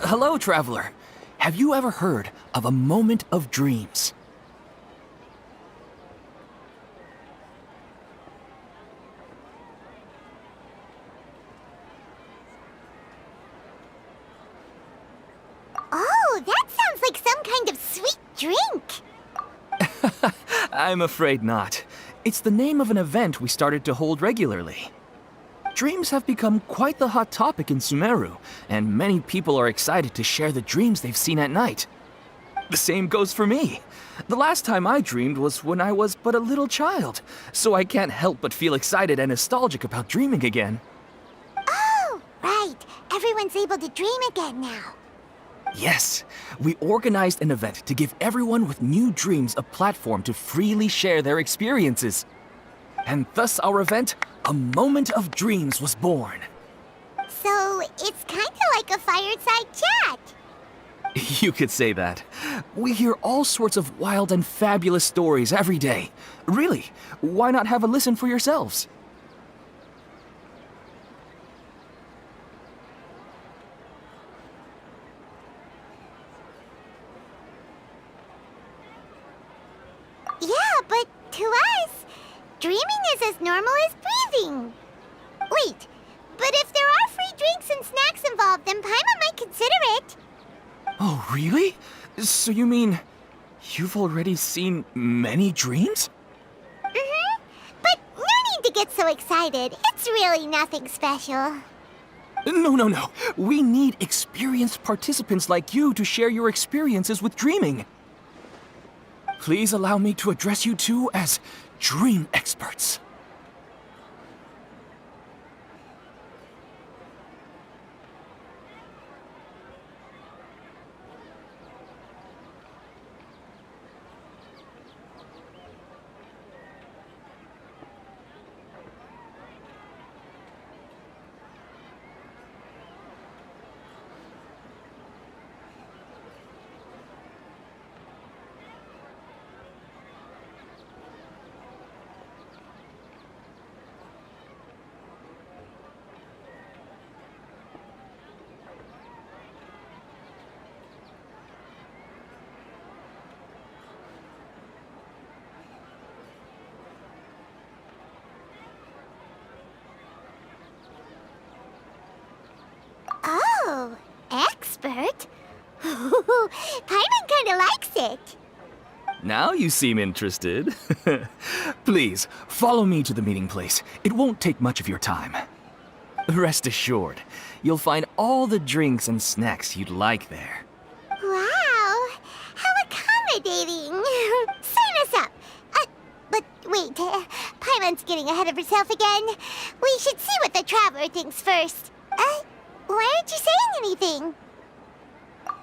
Hello, traveler. Have you ever heard of a moment of dreams? Oh, that sounds like some kind of sweet drink. I'm afraid not. It's the name of an event we started to hold regularly. Dreams have become quite the hot topic in Sumeru, and many people are excited to share the dreams they've seen at night. The same goes for me. The last time I dreamed was when I was but a little child, so I can't help but feel excited and nostalgic about dreaming again. Oh, right. Everyone's able to dream again now. Yes, we organized an event to give everyone with new dreams a platform to freely share their experiences. And thus our event, A Moment of Dreams, was born. So, it's kind of like a fireside chat. You could say that. We hear all sorts of wild and fabulous stories every day. Really, why not have a listen for yourselves? Yeah, but to us, dreaming is as normal as breathing. Wait, but if there are free drinks and snacks involved, then Paimon might consider it. Oh, really? So you mean you've already seen many dreams? Mm-hmm. But no need to get so excited. It's really nothing special. No. We need experienced participants like you to share your experiences with dreaming. Please allow me to address you two as dream experts. Oh, expert? Paimon kinda likes it. Now you seem interested. Please, follow me to the meeting place. It won't take much of your time. Rest assured, you'll find all the drinks and snacks you'd like there. Wow, how accommodating. Sign us up. But wait, Paimon's getting ahead of herself again. We should see what the traveler thinks first. Why aren't you saying anything? All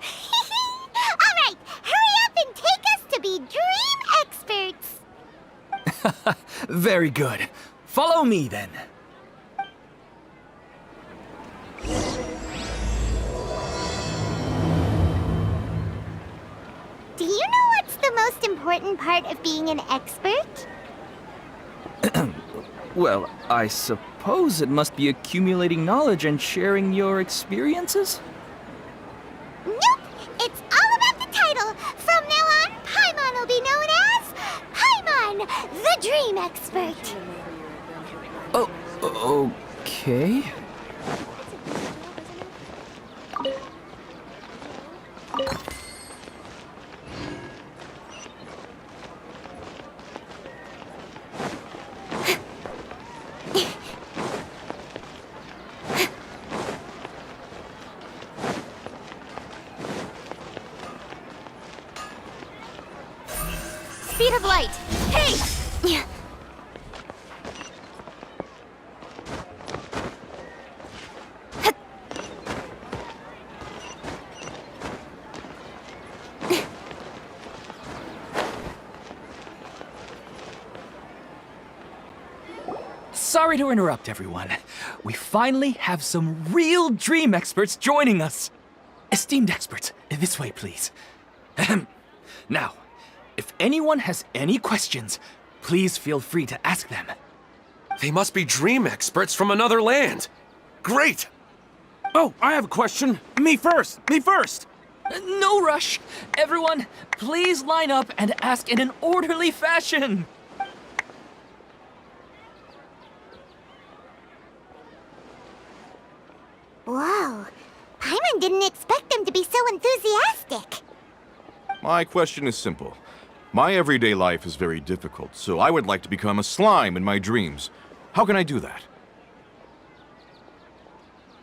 right, hurry up and take us to be dream experts. Very good. Follow me then. Do you know what's the most important part of being an expert? Well, I suppose it must be accumulating knowledge and sharing your experiences? Nope! It's all about the title! From now on, Paimon will be known as Paimon, the Dream Expert! Oh, okay. Speed of light! Hey! Sorry to interrupt, everyone. We finally have some real dream experts joining us. Esteemed experts, this way, please. Ahem. Now, If anyone has any questions, please feel free to ask them. They must be dream experts from another land. Great! Oh, I have a question. Me first! Me first! No rush. Everyone, please line up and ask in an orderly fashion. Whoa. Paimon didn't expect them to be so enthusiastic. My question is simple. My everyday life is very difficult, so I would like to become a slime in my dreams. How can I do that?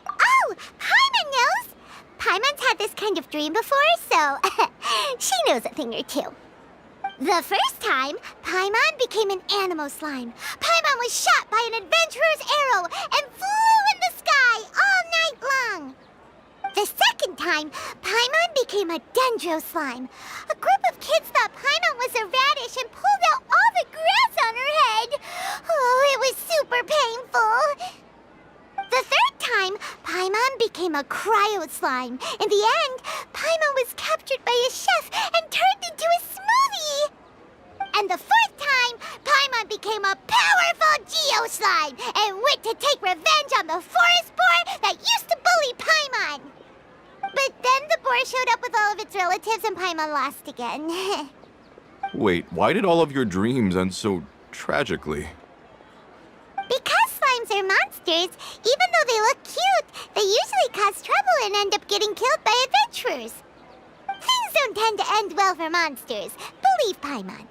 Oh, Paimon knows! Paimon's had this kind of dream before, so she knows a thing or two. The first time, Paimon became an animal slime. Paimon was shot by an adventurer's arrow and flew in the sky all night long. The second time, Paimon became a dendro slime. A group of kids thought Paimon was a radish and pulled out all the grass on her head. Oh, it was super painful. The third time, Paimon became a cryo slime. In the end, Paimon was captured by a chef and turned into a smoothie. And the fourth time, Paimon became a powerful geo slime and went to take revenge on the forest boar that used to bully Paimon. But then the boar showed up with all of its relatives and Paimon lost again. Wait, why did all of your dreams end so tragically? Because slimes are monsters, even though they look cute, they usually cause trouble and end up getting killed by adventurers. Things don't tend to end well for monsters. Believe Paimon.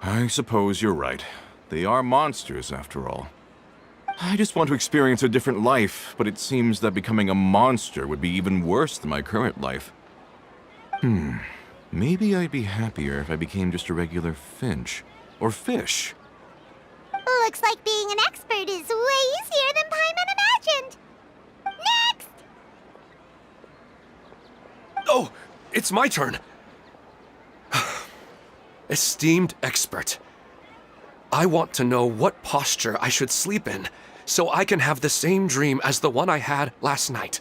I suppose you're right. They are monsters, after all. I just want to experience a different life, but it seems that becoming a monster would be even worse than my current life. Maybe I'd be happier if I became just a regular finch. Or fish. Looks like being an expert is way easier than Paimon imagined. Next! Oh, it's my turn. Esteemed expert, I want to know what posture I should sleep in so I can have the same dream as the one I had last night.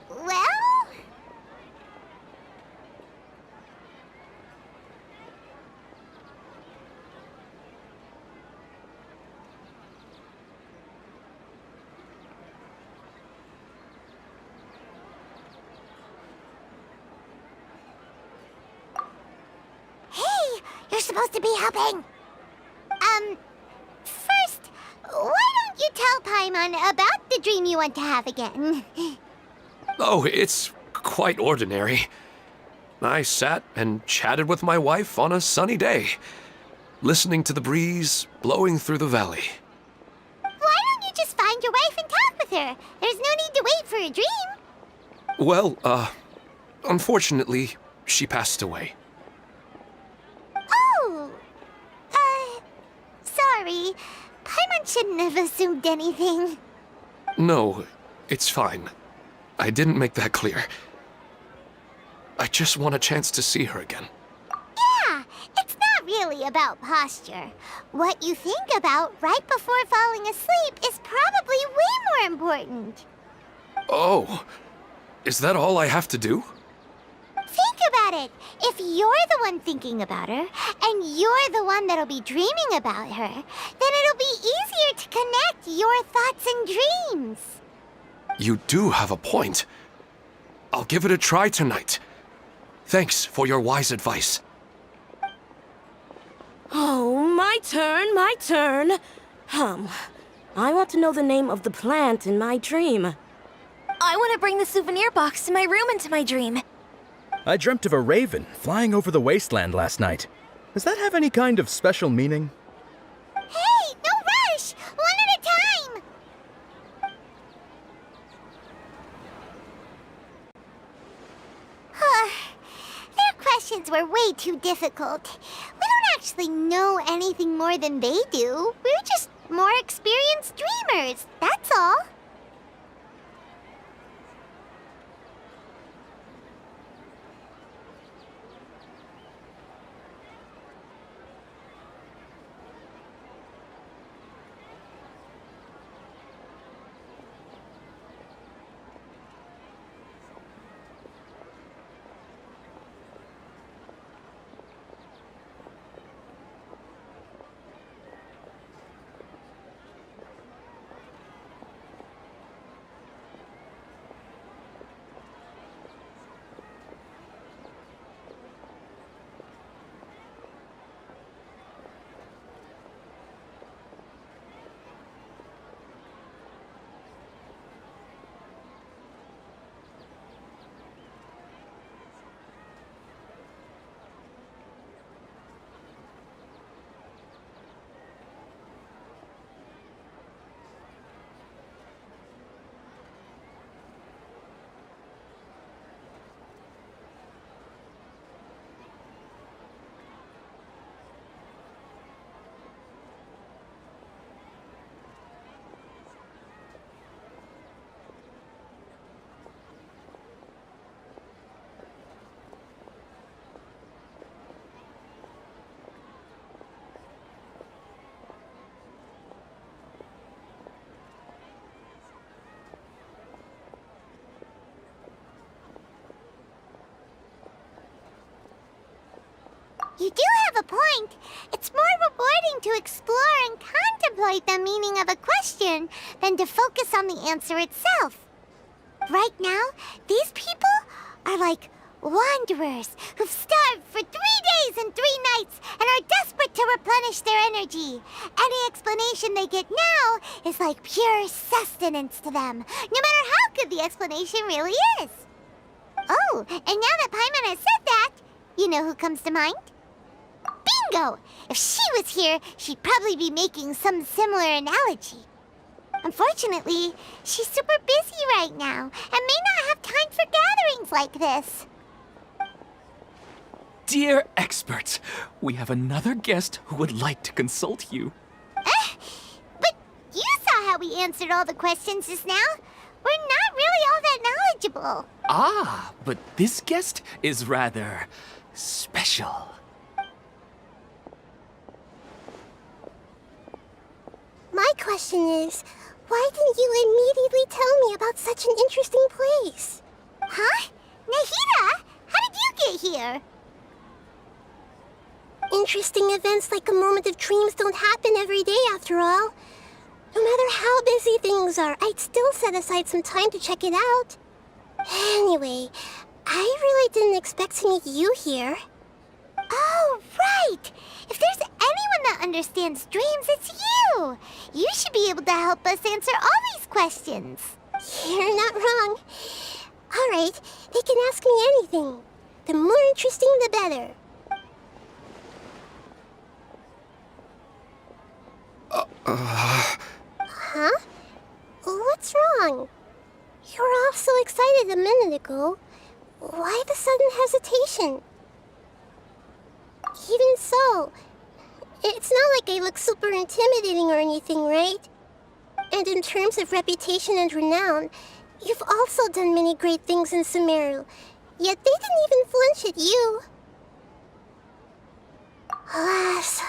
Well? Hey, you're supposed to be helping. First, why don't you tell Paimon about the dream you want to have again? Oh, it's quite ordinary. I sat and chatted with my wife on a sunny day, listening to the breeze blowing through the valley. Why don't you just find your wife and talk with her? There's no need to wait for a dream. Well, unfortunately, she passed away. Oh, sorry. Paimon shouldn't have assumed anything. No, it's fine. I didn't make that clear. I just want a chance to see her again. Yeah, it's not really about posture. What you think about right before falling asleep is probably way more important. Oh, is that all I have to do? Think about it. If you're the one thinking about her, and you're the one that'll be dreaming about her, then it'll be easier to connect your thoughts and dreams. You do have a point. I'll give it a try tonight. Thanks for your wise advice. Oh, my turn, my turn. I want to know the name of the plant in my dream. I want to bring the souvenir box to my room into my dream. I dreamt of a raven flying over the wasteland last night. Does that have any kind of special meaning? Hey, no rush! One at a time! Their questions were way too difficult. We don't actually know anything more than they do. We're just more experienced dreamers, that's all. You do have a point. It's more rewarding to explore and contemplate the meaning of a question than to focus on the answer itself. Right now, these people are like wanderers who've starved for 3 days and 3 nights and are desperate to replenish their energy. Any explanation they get now is like pure sustenance to them, no matter how good the explanation really is. Oh, and now that Paimon has said that, you know who comes to mind? Bingo! If she was here, she'd probably be making some similar analogy. Unfortunately, she's super busy right now and may not have time for gatherings like this. Dear experts, we have another guest who would like to consult you. But you saw how we answered all the questions just now. We're not really all that knowledgeable. Ah, but this guest is rather special. My question is, why didn't you immediately tell me about such an interesting place? Huh? Nahida, how did you get here? Interesting events like a moment of dreams don't happen every day after all. No matter how busy things are, I'd still set aside some time to check it out. Anyway, I really didn't expect to meet you here. Oh, right! If there's anyone that understands dreams, it's you! You should be able to help us answer all these questions. You're not wrong. Alright, they can ask me anything. The more interesting, the better. Huh? What's wrong? You were all so excited a minute ago. Why the sudden hesitation? Even so, it's not like I look super intimidating or anything, right? And in terms of reputation and renown, you've also done many great things in Sumeru, yet they didn't even flinch at you. Alas,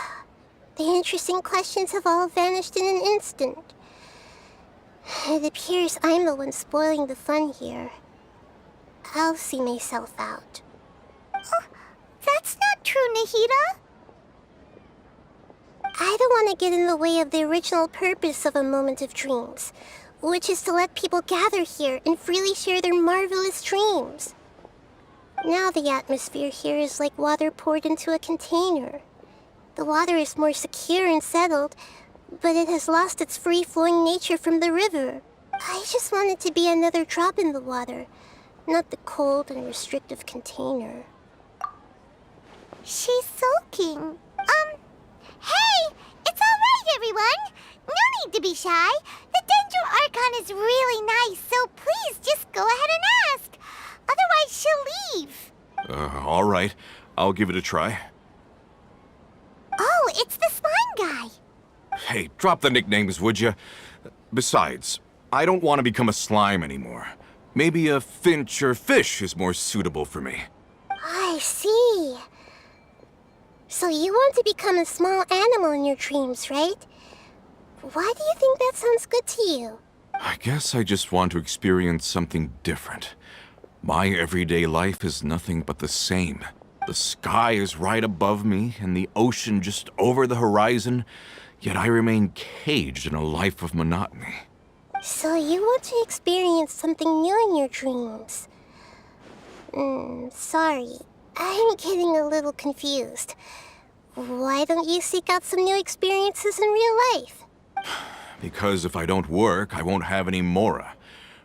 the interesting questions have all vanished in an instant. It appears I'm the one spoiling the fun here. I'll see myself out. Oh, that's not true, Nahida. I don't want to get in the way of the original purpose of a moment of dreams, which is to let people gather here and freely share their marvelous dreams. Now the atmosphere here is like water poured into a container. The water is more secure and settled, but it has lost its free-flowing nature from the river. I just want it to be another drop in the water, not the cold and restrictive container. She's sulking. Hey! It's alright, everyone! No need to be shy. The Dendro Archon is really nice, so please just go ahead and ask. Otherwise, she'll leave. All right. I'll give it a try. Oh, it's the slime guy. Hey, drop the nicknames, would you? Besides, I don't want to become a slime anymore. Maybe a finch or fish is more suitable for me. I see. So you want to become a small animal in your dreams, right? Why do you think that sounds good to you? I guess I just want to experience something different. My everyday life is nothing but the same. The sky is right above me and the ocean just over the horizon, yet I remain caged in a life of monotony. So you want to experience something new in your dreams? Sorry. I'm getting a little confused. Why don't you seek out some new experiences in real life? Because if I don't work, I won't have any mora.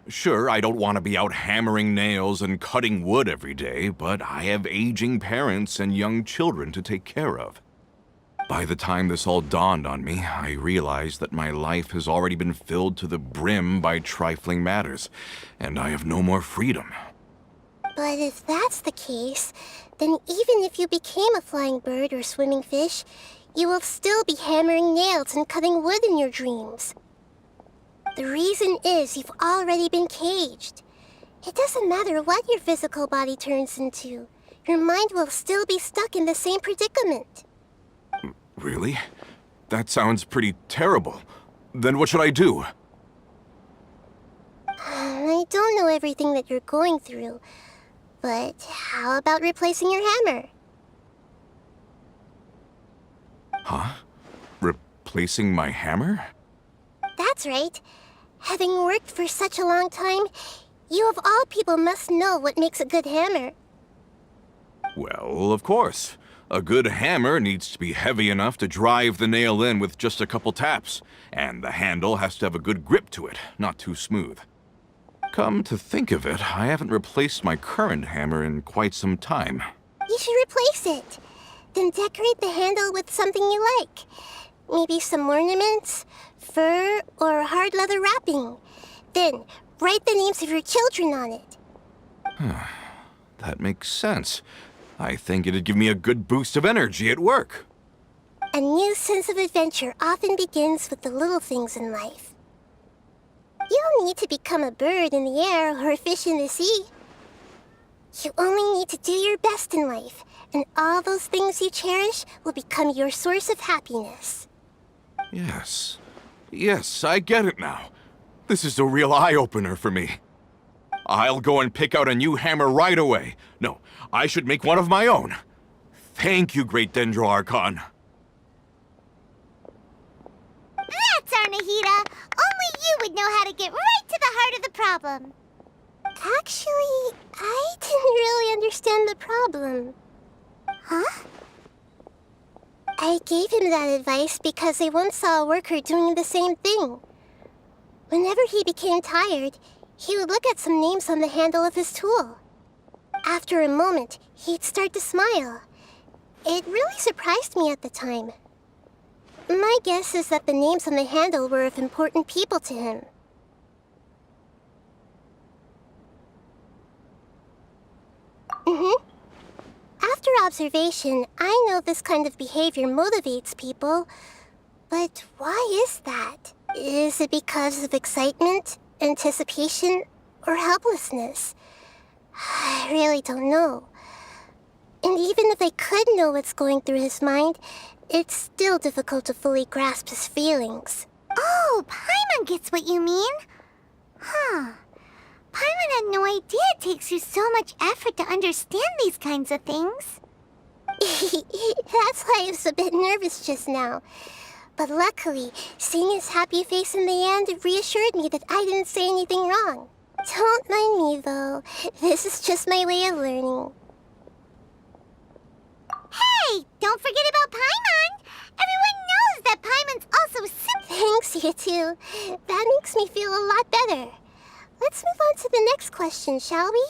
Sure, I don't want to be out hammering nails and cutting wood every day, but I have aging parents and young children to take care of. By the time this all dawned on me, I realized that my life has already been filled to the brim by trifling matters, and I have no more freedom. But if that's the case, then even if you became a flying bird or swimming fish, you will still be hammering nails and cutting wood in your dreams. The reason is you've already been caged. It doesn't matter what your physical body turns into. Your mind will still be stuck in the same predicament. Really? That sounds pretty terrible. Then what should I do? I don't know everything that you're going through, but how about replacing your hammer? Huh? Replacing my hammer? That's right. Having worked for such a long time, you of all people must know what makes a good hammer. Well, of course. A good hammer needs to be heavy enough to drive the nail in with just a couple taps, and the handle has to have a good grip to it, not too smooth. Come to think of it, I haven't replaced my current hammer in quite some time. You should replace it. Then decorate the handle with something you like. Maybe some ornaments, fur, or hard leather wrapping. Then write the names of your children on it. That makes sense. I think it'd give me a good boost of energy at work. A new sense of adventure often begins with the little things in life. You don't need to become a bird in the air or a fish in the sea. You only need to do your best in life, and all those things you cherish will become your source of happiness. Yes. Yes, I get it now. This is a real eye-opener for me. I'll go and pick out a new hammer right away. No, I should make one of my own. Thank you, Great Dendro Archon. That's our Nahida. Only you would know how to get right to the heart of the problem. Actually, I didn't really understand the problem. Huh? I gave him that advice because I once saw a worker doing the same thing. Whenever he became tired, he would look at some names on the handle of his tool. After a moment, he'd start to smile. It really surprised me at the time. My guess is that the names on the handle were of important people to him. After observation, I know this kind of behavior motivates people. But why is that? Is it because of excitement, anticipation, or helplessness? I really don't know. And even if I could know what's going through his mind, it's still difficult to fully grasp his feelings. Oh, Paimon gets what you mean. Huh. Paimon had no idea it takes you so much effort to understand these kinds of things. That's why I was a bit nervous just now. But luckily, seeing his happy face in the end reassured me that I didn't say anything wrong. Don't mind me, though. This is just my way of learning. Hey! Don't forget about Paimon! Everyone knows that Paimon's also Thanks, you two. That makes me feel a lot better. Let's move on to the next question, shall we?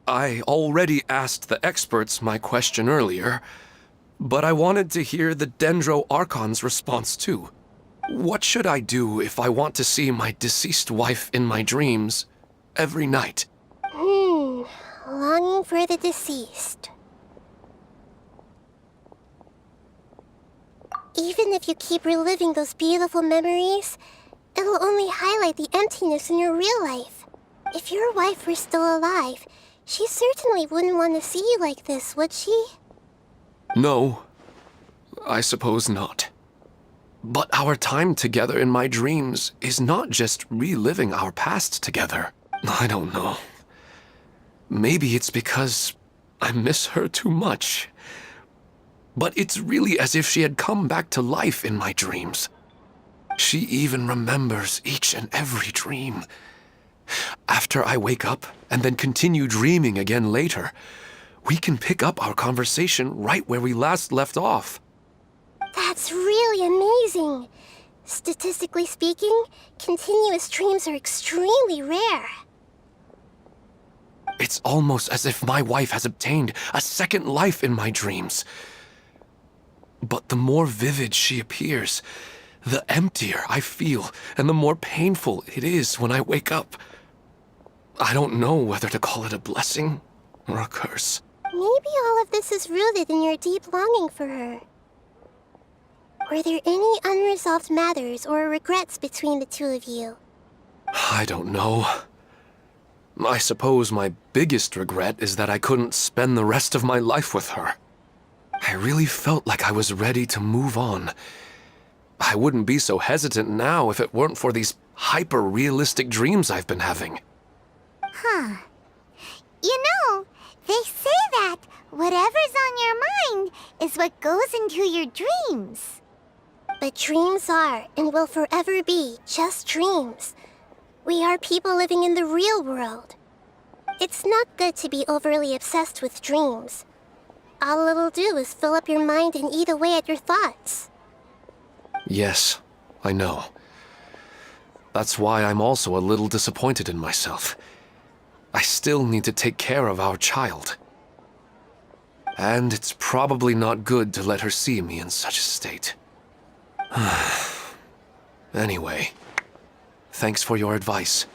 I already asked the experts my question earlier, but I wanted to hear the Dendro Archon's response too. What should I do if I want to see my deceased wife in my dreams every night? Longing for the deceased. Even if you keep reliving those beautiful memories, it'll only highlight the emptiness in your real life. If your wife were still alive, she certainly wouldn't want to see you like this, would she? No, I suppose not. But our time together in my dreams is not just reliving our past together. I don't know. Maybe it's because I miss her too much. But it's really as if she had come back to life in my dreams. She even remembers each and every dream. After I wake up and then continue dreaming again later, we can pick up our conversation right where we last left off. That's really amazing. Statistically speaking, continuous dreams are extremely rare. It's almost as if my wife has obtained a second life in my dreams. But the more vivid she appears, the emptier I feel and the more painful it is when I wake up. I don't know whether to call it a blessing or a curse. Maybe all of this is rooted in your deep longing for her. Were there any unresolved matters or regrets between the two of you? I don't know. I suppose my biggest regret is that I couldn't spend the rest of my life with her. I really felt like I was ready to move on. I wouldn't be so hesitant now if it weren't for these hyper-realistic dreams I've been having. You know, they say that whatever's on your mind is what goes into your dreams. But dreams are, and will forever be, just dreams. We are people living in the real world. It's not good to be overly obsessed with dreams. All it'll do is fill up your mind and eat away at your thoughts. Yes, I know. That's why I'm also a little disappointed in myself. I still need to take care of our child. And it's probably not good to let her see me in such a state. Anyway, thanks for your advice,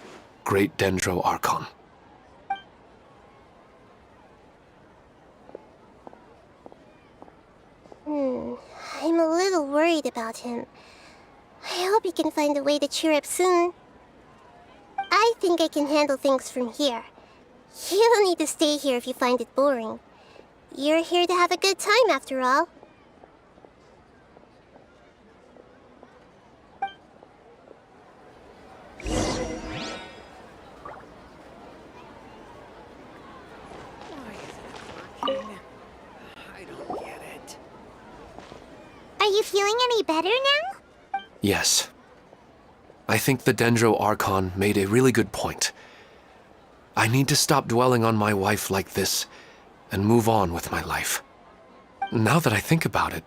Great Dendro Archon. I'm a little worried about him. I hope he can find a way to cheer up soon. I think I can handle things from here. You don't need to stay here if you find it boring. You're here to have a good time, after all. Are you feeling any better now? Yes. I think the Dendro Archon made a really good point. I need to stop dwelling on my wife like this and move on with my life. Now that I think about it,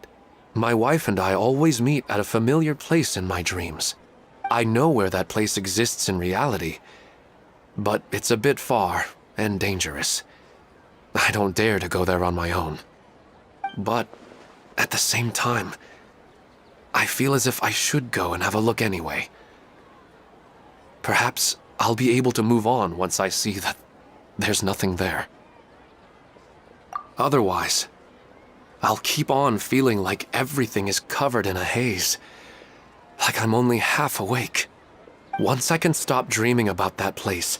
my wife and I always meet at a familiar place in my dreams. I know where that place exists in reality, but it's a bit far and dangerous. I don't dare to go there on my own. But at the same time, I feel as if I should go and have a look anyway. Perhaps I'll be able to move on once I see that there's nothing there. Otherwise, I'll keep on feeling like everything is covered in a haze, like I'm only half awake. Once I can stop dreaming about that place,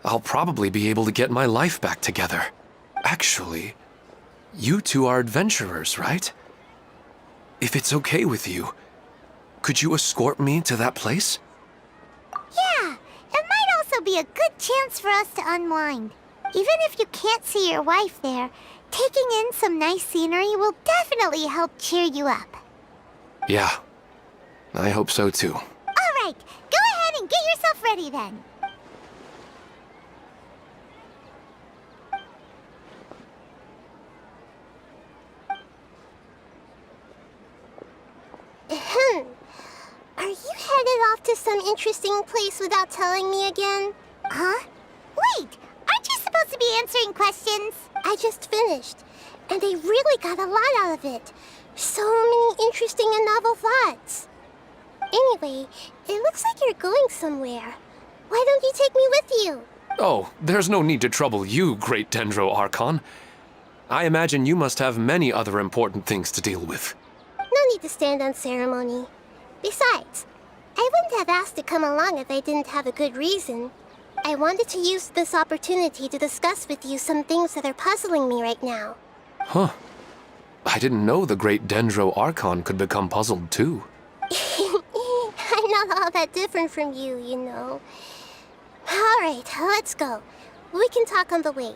I'll probably be able to get my life back together. Actually, you two are adventurers, right? If it's okay with you, could you escort me to that place? Yeah, it might also be a good chance for us to unwind. Even if you can't see your wife there, taking in some nice scenery will definitely help cheer you up. Yeah, I hope so too. All right, go ahead and get yourself ready then. Are you headed off to some interesting place without telling me again? Huh? Wait, aren't you supposed to be answering questions? I just finished, and I really got a lot out of it. So many interesting and novel thoughts. Anyway, it looks like you're going somewhere. Why don't you take me with you? Oh, there's no need to trouble you, Great Dendro Archon. I imagine you must have many other important things to deal with. No need to stand on ceremony. Besides, I wouldn't have asked to come along if I didn't have a good reason. I wanted to use this opportunity to discuss with you some things that are puzzling me right now. Huh. I didn't know the Great Dendro Archon could become puzzled too. I'm not all that different from you, you know. All right, let's go. We can talk on the way.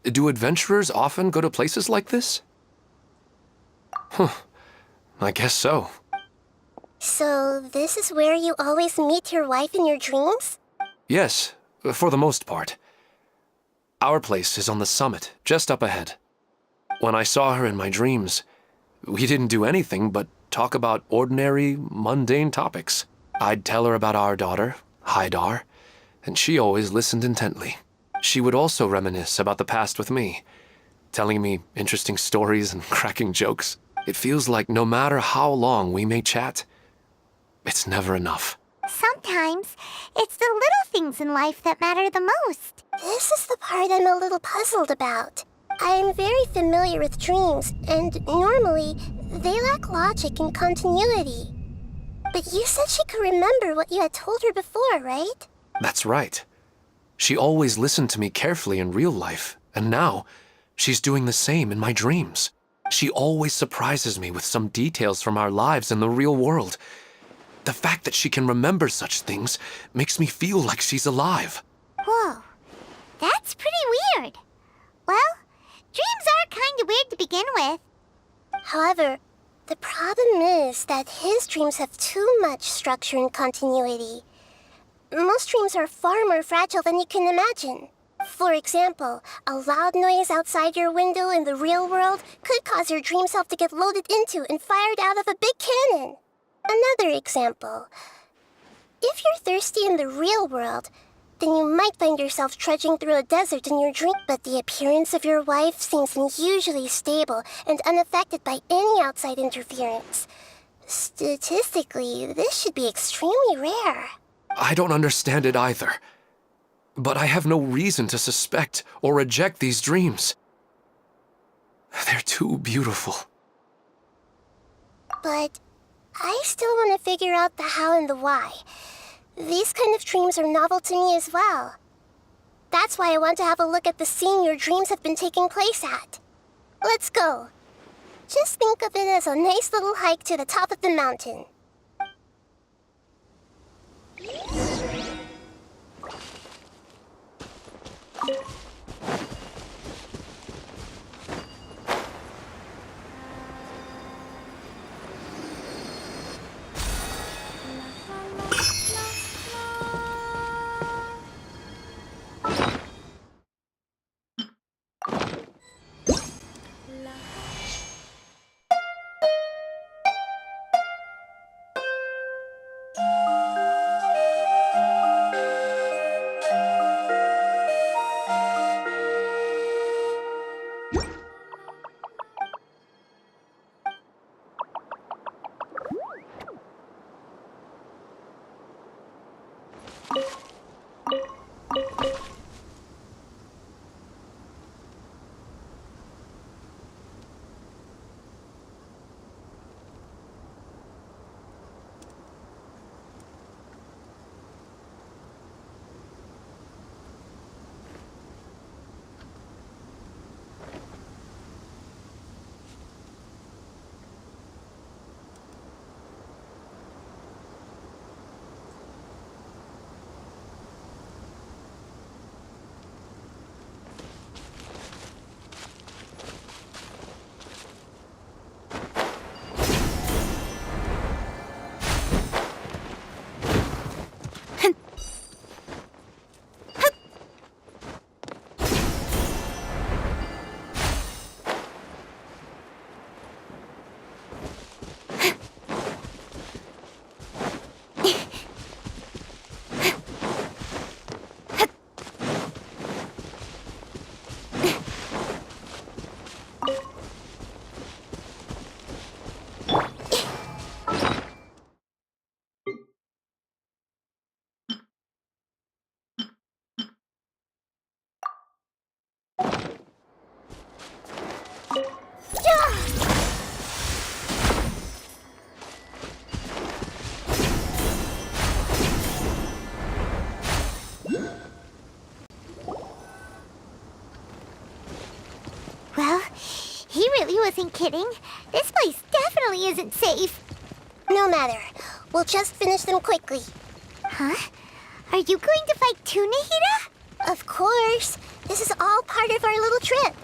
Do adventurers often go to places like this? I guess so. So, this is where you always meet your wife in your dreams? Yes, for the most part. Our place is on the summit, just up ahead. When I saw her in my dreams, we didn't do anything but talk about ordinary, mundane topics. I'd tell her about our daughter, Haidar, and she always listened intently. She would also reminisce about the past with me, telling me interesting stories and cracking jokes. It feels like no matter how long we may chat, it's never enough. Sometimes, it's the little things in life that matter the most. This is the part I'm a little puzzled about. I'm very familiar with dreams, and normally, they lack logic and continuity. But you said she could remember what you had told her before, right? That's right. She always listened to me carefully in real life, and now, she's doing the same in my dreams. She always surprises me with some details from our lives in the real world. The fact that she can remember such things makes me feel like she's alive. Whoa, that's pretty weird. Well, dreams are kind of weird to begin with. However, the problem is that his dreams have too much structure and continuity. Most dreams are far more fragile than you can imagine. For example, a loud noise outside your window in the real world could cause your dream self to get loaded into and fired out of a big cannon. Another example. If you're thirsty in the real world, then you might find yourself trudging through a desert in your dream, but the appearance of your wife seems unusually stable and unaffected by any outside interference. Statistically, this should be extremely rare. I don't understand it either. But I have no reason to suspect or reject these dreams. They're too beautiful. But I still want to figure out the how and the why. These kind of dreams are novel to me as well. That's why I want to have a look at the scene your dreams have been taking place at. Let's go. Just think of it as a nice little hike to the top of the mountain. Well, he really wasn't kidding. This place definitely isn't safe. No matter. We'll just finish them quickly. Huh? Are you going to fight too, Nahida? Of course. This is all part of our little trip.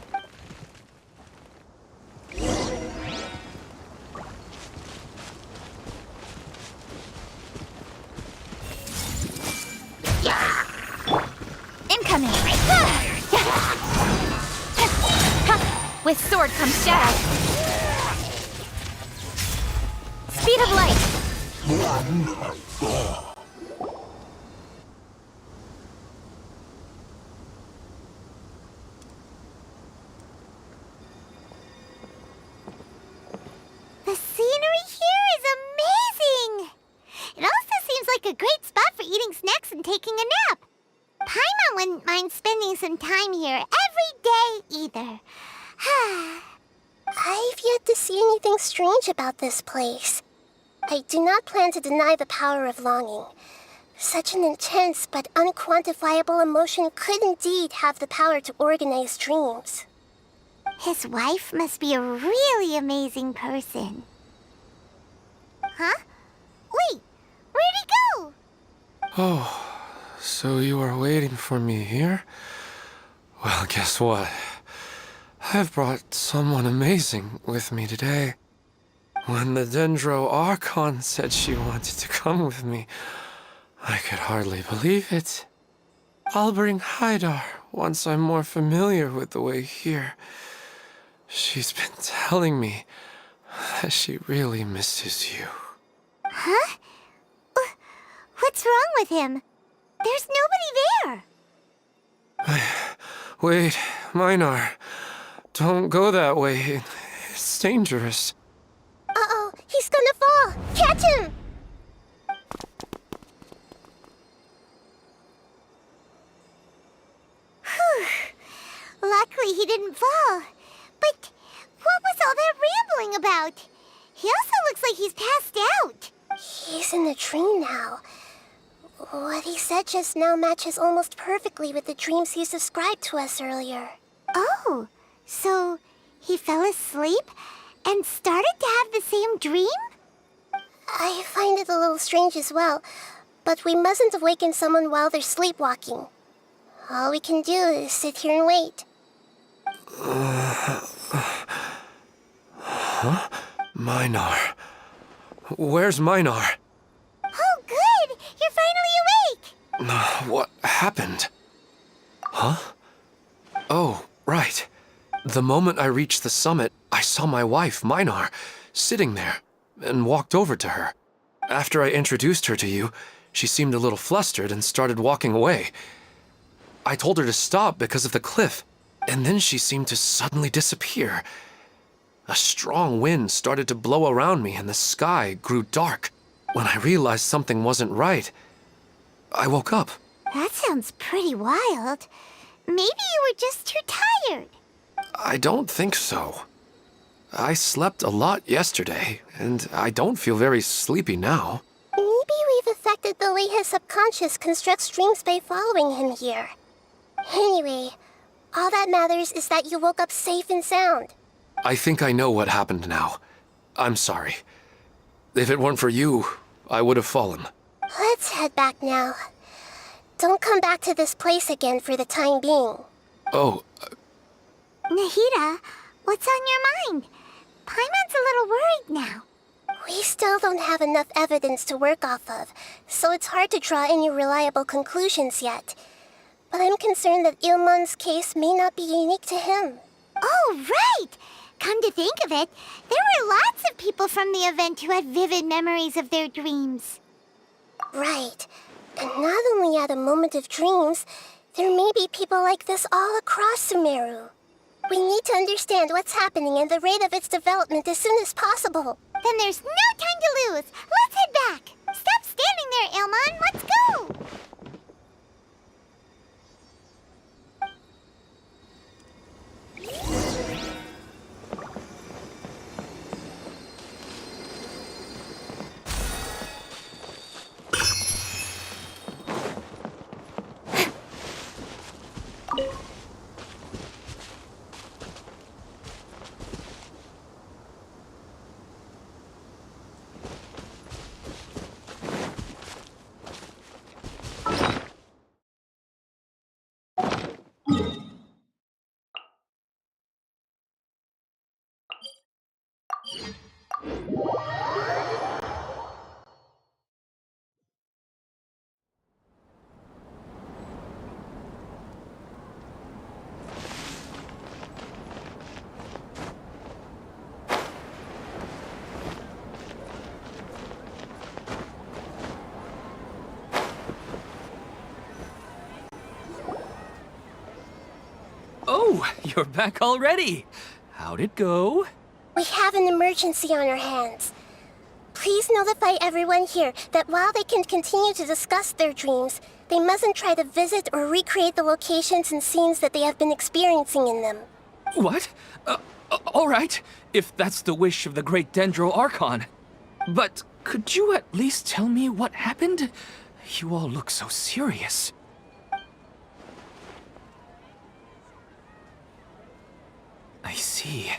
Incoming! With sword comes shadow. Speed of light. The scenery here is amazing! It also seems like a great spot for eating snacks and taking a nap. Paimon wouldn't mind spending some time here every day either. I've yet to see anything strange about this place. I do not plan to deny the power of longing. Such an intense but unquantifiable emotion could indeed have the power to organize dreams. His wife must be a really amazing person. Huh? Wait, where'd he go? Oh, so you are waiting for me here? Well, guess what? I've brought someone amazing with me today. When the Dendro Archon said she wanted to come with me, I could hardly believe it. I'll bring Haidar once I'm more familiar with the way here. She's been telling me that she really misses you. Huh? What's wrong with him? There's nobody there. Wait, Minar. Don't go that way. It's dangerous. Uh-oh, he's gonna fall! Catch him! Whew. Luckily he didn't fall. But what was all that rambling about? He also looks like he's passed out. He's in the dream now. What he said just now matches almost perfectly with the dreams he's described to us earlier. Oh, so he fell asleep and started to have the same dream? I find it a little strange as well, but we mustn't awaken someone while they're sleepwalking. All we can do is sit here and wait. Huh? Minar. Where's Minar? Oh, good! You're finally awake! What happened? Huh? Oh, right. The moment I reached the summit, I saw my wife, Minar, sitting there, and walked over to her. After I introduced her to you, she seemed a little flustered and started walking away. I told her to stop because of the cliff, and then she seemed to suddenly disappear. A strong wind started to blow around me and the sky grew dark. When I realized something wasn't right, I woke up. That sounds pretty wild. Maybe you were just too tired. I don't think so. I slept a lot yesterday, and I don't feel very sleepy now. Maybe we've affected the way his subconscious constructs dreams by following him here. Anyway, all that matters is that you woke up safe and sound. I think I know what happened now. I'm sorry. If it weren't for you, I would have fallen. Let's head back now. Don't come back to this place again for the time being. Oh, Nahida, what's on your mind? Paimon's a little worried now. We still don't have enough evidence to work off of, so it's hard to draw any reliable conclusions yet. But I'm concerned that Ilmon's case may not be unique to him. Oh, right! Come to think of it, there were lots of people from the event who had vivid memories of their dreams. Right. And not only at a moment of dreams, there may be people like this all across Sumeru. We need to understand what's happening and the rate of its development as soon as possible. Then there's no time to lose. Let's head back. Stop standing there, Ilmon. Let's go. Oh, you're back already. How'd it go? We have an emergency on our hands. Please notify everyone here that while they can continue to discuss their dreams, they mustn't try to visit or recreate the locations and scenes that they have been experiencing in them. What? All right, if that's the wish of the great Dendro Archon. But could you at least tell me what happened? You all look so serious. I see.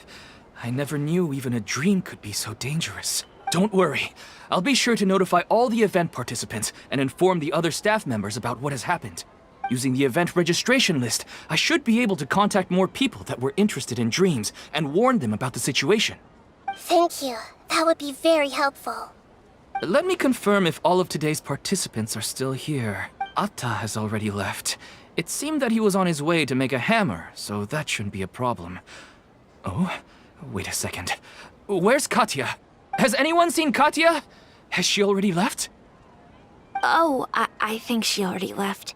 I never knew even a dream could be so dangerous. Don't worry. I'll be sure to notify all the event participants and inform the other staff members about what has happened. Using the event registration list, I should be able to contact more people that were interested in dreams and warn them about the situation. Thank you. That would be very helpful. Let me confirm if all of today's participants are still here. Atta has already left. It seemed that he was on his way to make a hammer, so that shouldn't be a problem. Oh, wait a second. Where's Katya? Has anyone seen Katya? Has she already left? Oh, I think she already left.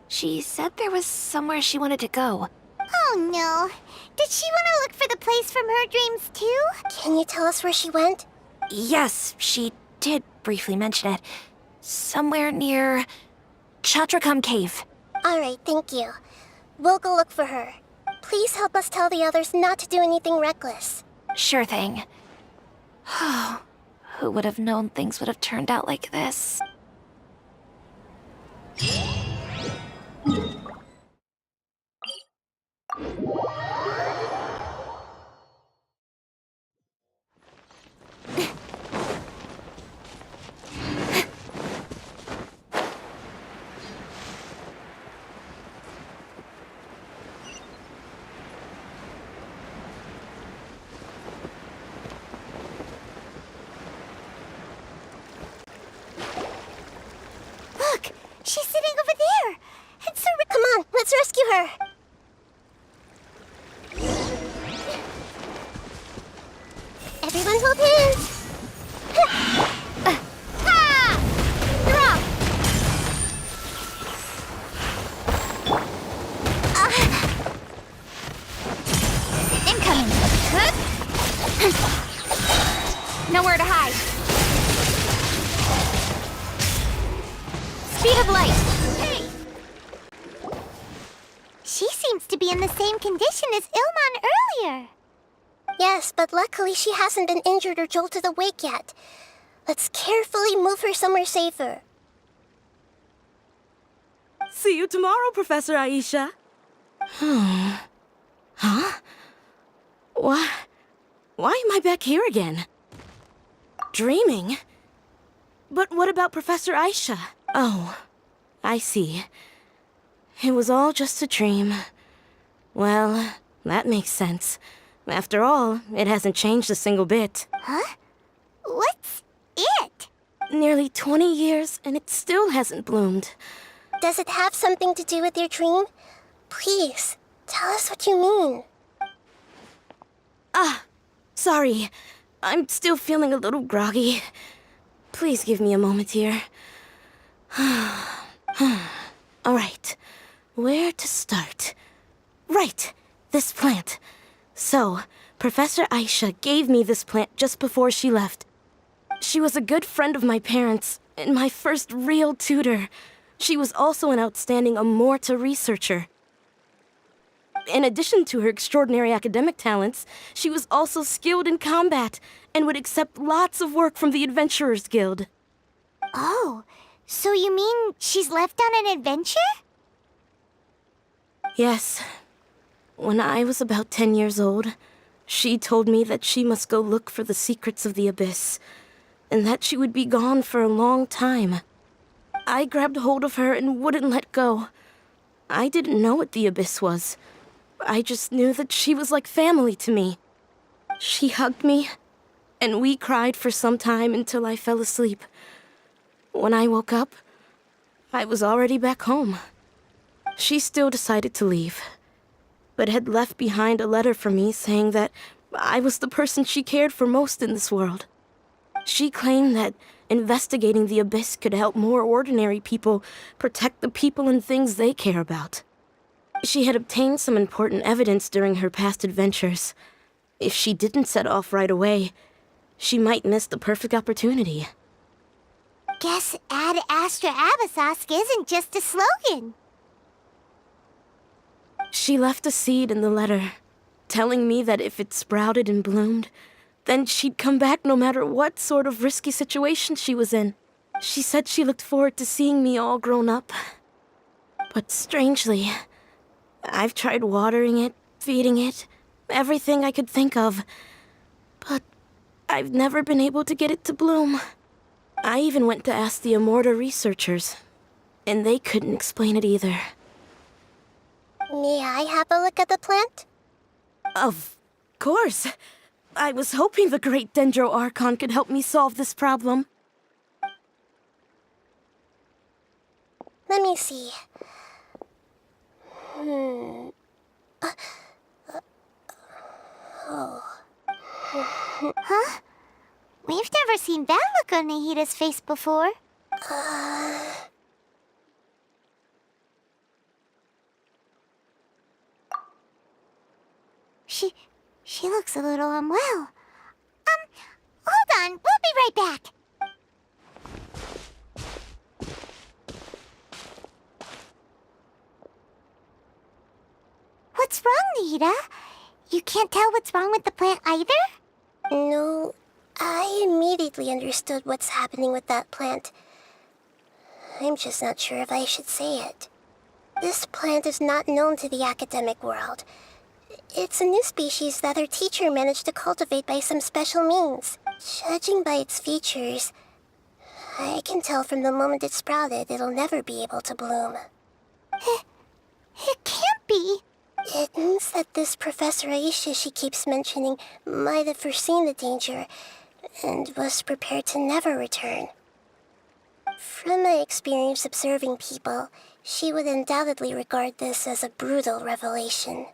She said there was somewhere she wanted to go. Oh no. Did she want to look for the place from her dreams too? Can you tell us where she went? Yes, she did briefly mention it. Somewhere near Chatrakam Cave. Alright, thank you. We'll go look for her. Please help us tell the others not to do anything reckless. Sure thing. Who would have known things would have turned out like this? Look, she's sitting over there. It's so Come on, let's rescue her. Everyone hold hands. Ha! Drop! Incoming! Nowhere to hide. Speed of light. Hey! She seems to be in the same condition as Ilman earlier. Yes, but luckily she hasn't been injured or jolted awake yet. Let's carefully move her somewhere safer. See you tomorrow, Professor Aisha. Huh? Why am I back here again? Dreaming? But what about Professor Aisha? Oh, I see. It was all just a dream. Well, that makes sense. After all, it hasn't changed a single bit. Huh? What's it? Nearly 20 years, and it still hasn't bloomed. Does it have something to do with your dream? Please, tell us what you mean. Sorry. I'm still feeling a little groggy. Please give me a moment here. All right. Where to start? Right. This plant. So, Professor Aisha gave me this plant just before she left. She was a good friend of my parents, and my first real tutor. She was also an outstanding Amorta researcher. In addition to her extraordinary academic talents, she was also skilled in combat and would accept lots of work from the Adventurers Guild. Oh, so you mean she's left on an adventure? Yes. When I was about 10 years old, she told me that she must go look for the secrets of the Abyss, and that she would be gone for a long time. I grabbed hold of her and wouldn't let go. I didn't know what the Abyss was. I just knew that she was like family to me. She hugged me, and we cried for some time until I fell asleep. When I woke up, I was already back home. She still decided to leave, but had left behind a letter for me saying that I was the person she cared for most in this world. She claimed that investigating the Abyss could help more ordinary people protect the people and things they care about. She had obtained some important evidence during her past adventures. If she didn't set off right away, she might miss the perfect opportunity. Guess Ad Astra Abyssosque isn't just a slogan. She left a seed in the letter, telling me that if it sprouted and bloomed, then she'd come back no matter what sort of risky situation she was in. She said she looked forward to seeing me all grown up. But strangely, I've tried watering it, feeding it, everything I could think of. But I've never been able to get it to bloom. I even went to ask the Immorta researchers, and they couldn't explain it either. May I have a look at the plant? Of course. I was hoping the great Dendro Archon could help me solve this problem. Let me see. Huh? We've never seen that look on Nahida's face before. She looks a little unwell. Hold on, we'll be right back. What's wrong, Nahida? You can't tell what's wrong with the plant either? No, I immediately understood what's happening with that plant. I'm just not sure if I should say it. This plant is not known to the academic world. It's a new species that our teacher managed to cultivate by some special means. Judging by its features, I can tell from the moment it sprouted it'll never be able to bloom. It can't be. It means that this Professor Aisha she keeps mentioning might have foreseen the danger and was prepared to never return. From my experience observing people, she would undoubtedly regard this as a brutal revelation.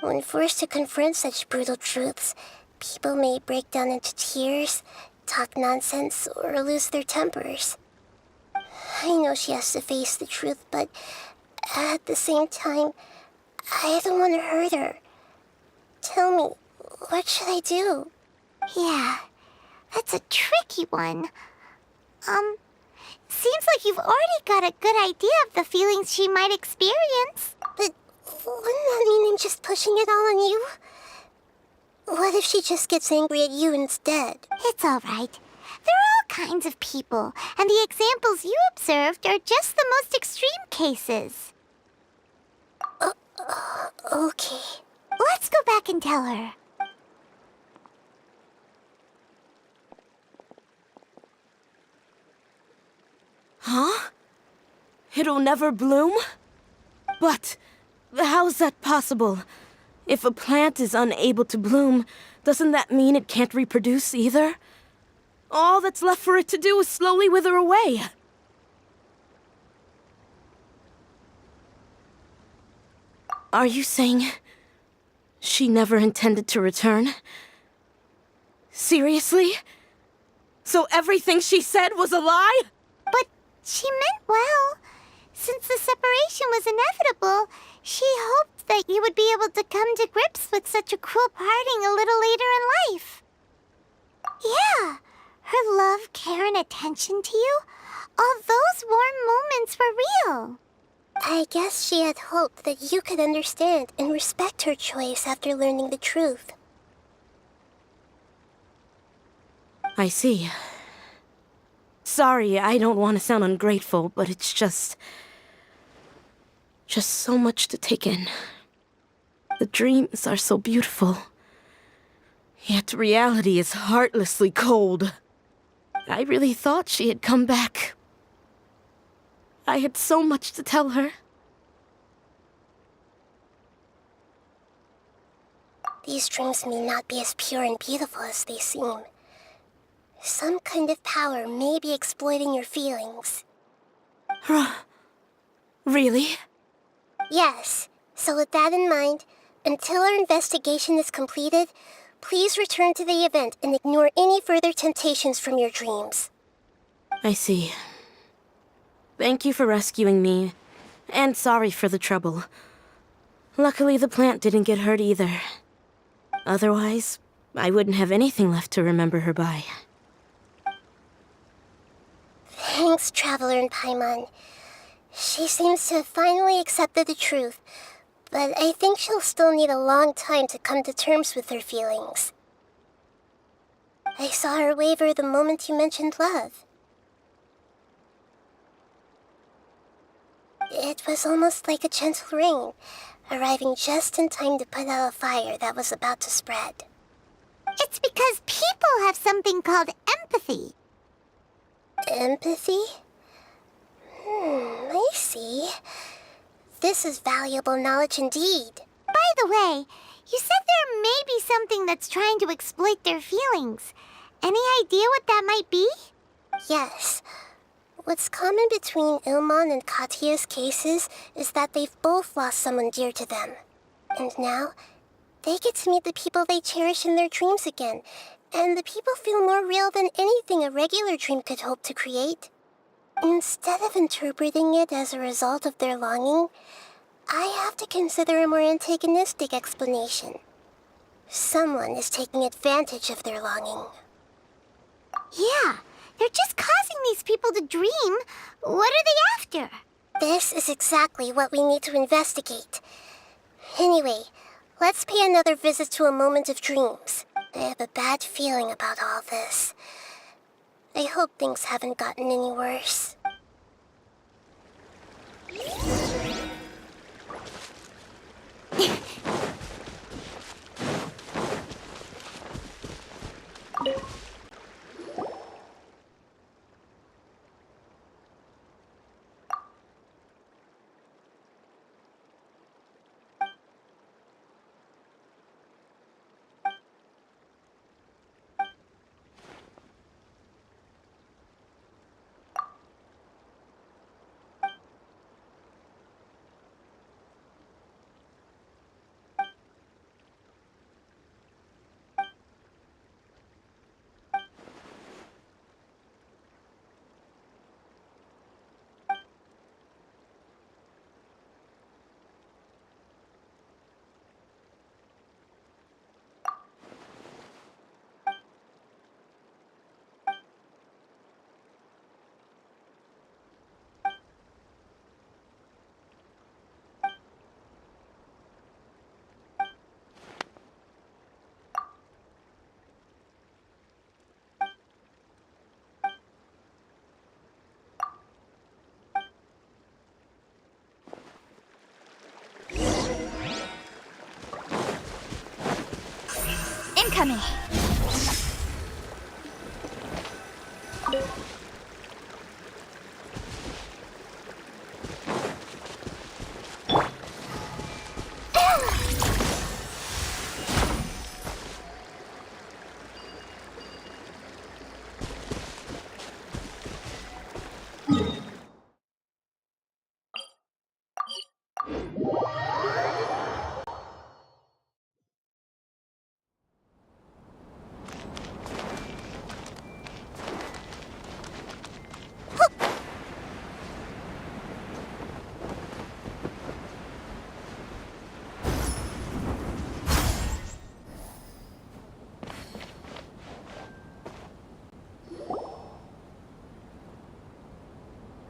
When forced to confront such brutal truths, people may break down into tears, talk nonsense, or lose their tempers. I know she has to face the truth, but at the same time, I don't want to hurt her. Tell me, what should I do? Yeah, that's a tricky one. Seems like you've already got a good idea of the feelings she might experience. But wouldn't that mean I'm just pushing it all on you? What if she just gets angry at you instead? It's all right. There are all kinds of people, and the examples you observed are just the most extreme cases. Okay. Let's go back and tell her. Huh? It'll never bloom? But how's that possible? If a plant is unable to bloom, doesn't that mean it can't reproduce either? All that's left for it to do is slowly wither away. Are you saying she never intended to return? Seriously? So everything she said was a lie? But she meant well. Since the separation was inevitable, she hoped that you would be able to come to grips with such a cruel parting a little later in life. Yeah, her love, care, and attention to you, all those warm moments were real. I guess she had hoped that you could understand and respect her choice after learning the truth. I see. Sorry, I don't want to sound ungrateful, but it's just so much to take in. The dreams are so beautiful. Yet reality is heartlessly cold. I really thought she had come back. I had so much to tell her. These dreams may not be as pure and beautiful as they seem. Some kind of power may be exploiting your feelings. Really? Yes. So with that in mind, until our investigation is completed, please return to the event and ignore any further temptations from your dreams. I see. Thank you for rescuing me, and sorry for the trouble. Luckily, the plant didn't get hurt either. Otherwise, I wouldn't have anything left to remember her by. Thanks, Traveler and Paimon. She seems to have finally accepted the truth, but I think she'll still need a long time to come to terms with her feelings. I saw her waver the moment you mentioned love. It was almost like a gentle rain, arriving just in time to put out a fire that was about to spread. It's because people have something called empathy. Empathy? I see. This is valuable knowledge indeed. By the way, you said there may be something that's trying to exploit their feelings. Any idea what that might be? Yes. What's common between Ilmon and Katya's cases is that they've both lost someone dear to them. And now, they get to meet the people they cherish in their dreams again, and the people feel more real than anything a regular dream could hope to create. Instead of interpreting it as a result of their longing, I have to consider a more antagonistic explanation. Someone is taking advantage of their longing. Yeah, they're just causing these people to dream. What are they after? This is exactly what we need to investigate. Anyway, let's pay another visit to a moment of dreams. I have a bad feeling about all this. I hope things haven't gotten any worse. Incoming.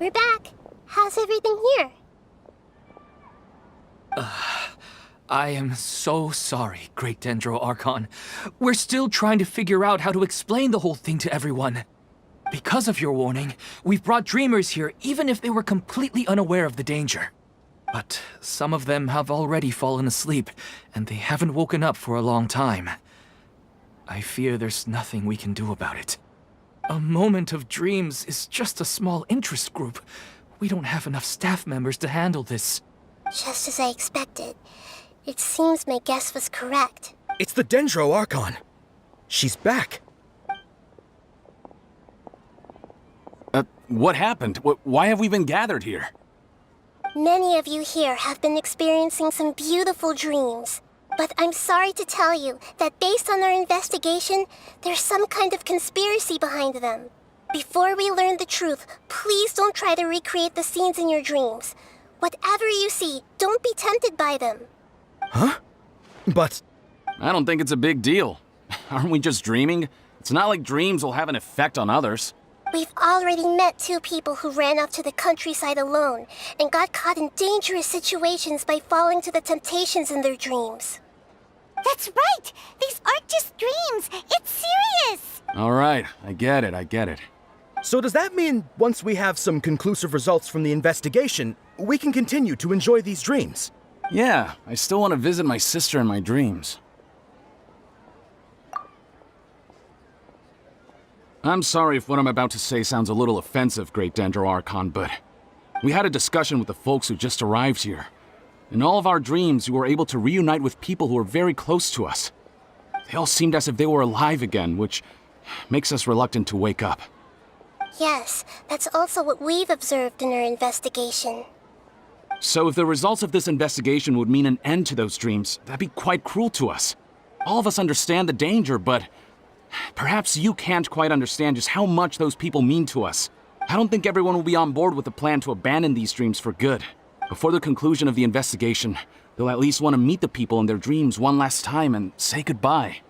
We're back. How's everything here? I am so sorry, Great Dendro Archon. We're still trying to figure out how to explain the whole thing to everyone. Because of your warning, we've brought dreamers here even if they were completely unaware of the danger. But some of them have already fallen asleep, and they haven't woken up for a long time. I fear there's nothing we can do about it. A moment of dreams is just a small interest group. We don't have enough staff members to handle this. Just as I expected. It seems my guess was correct. It's the Dendro Archon. She's back. What happened? Why have we been gathered here? Many of you here have been experiencing some beautiful dreams. But I'm sorry to tell you that based on our investigation, there's some kind of conspiracy behind them. Before we learn the truth, please don't try to recreate the scenes in your dreams. Whatever you see, don't be tempted by them. Huh? But... I don't think it's a big deal. Aren't we just dreaming? It's not like dreams will have an effect on others. We've already met 2 people who ran off to the countryside alone and got caught in dangerous situations by falling to the temptations in their dreams. That's right! These aren't just dreams! It's serious! All right, I get it. so does that mean once we have some conclusive results from the investigation, we can continue to enjoy these dreams? Yeah, I still want to visit my sister in my dreams. I'm sorry if what I'm about to say sounds a little offensive, Great Dendro Archon, but we had a discussion with the folks who just arrived here. In all of our dreams, we were able to reunite with people who were very close to us. They all seemed as if they were alive again, which makes us reluctant to wake up. Yes, that's also what we've observed in our investigation. So if the results of this investigation would mean an end to those dreams, that'd be quite cruel to us. All of us understand the danger, but perhaps you can't quite understand just how much those people mean to us. I don't think everyone will be on board with the plan to abandon these dreams for good. Before the conclusion of the investigation, they'll at least want to meet the people in their dreams one last time and say goodbye.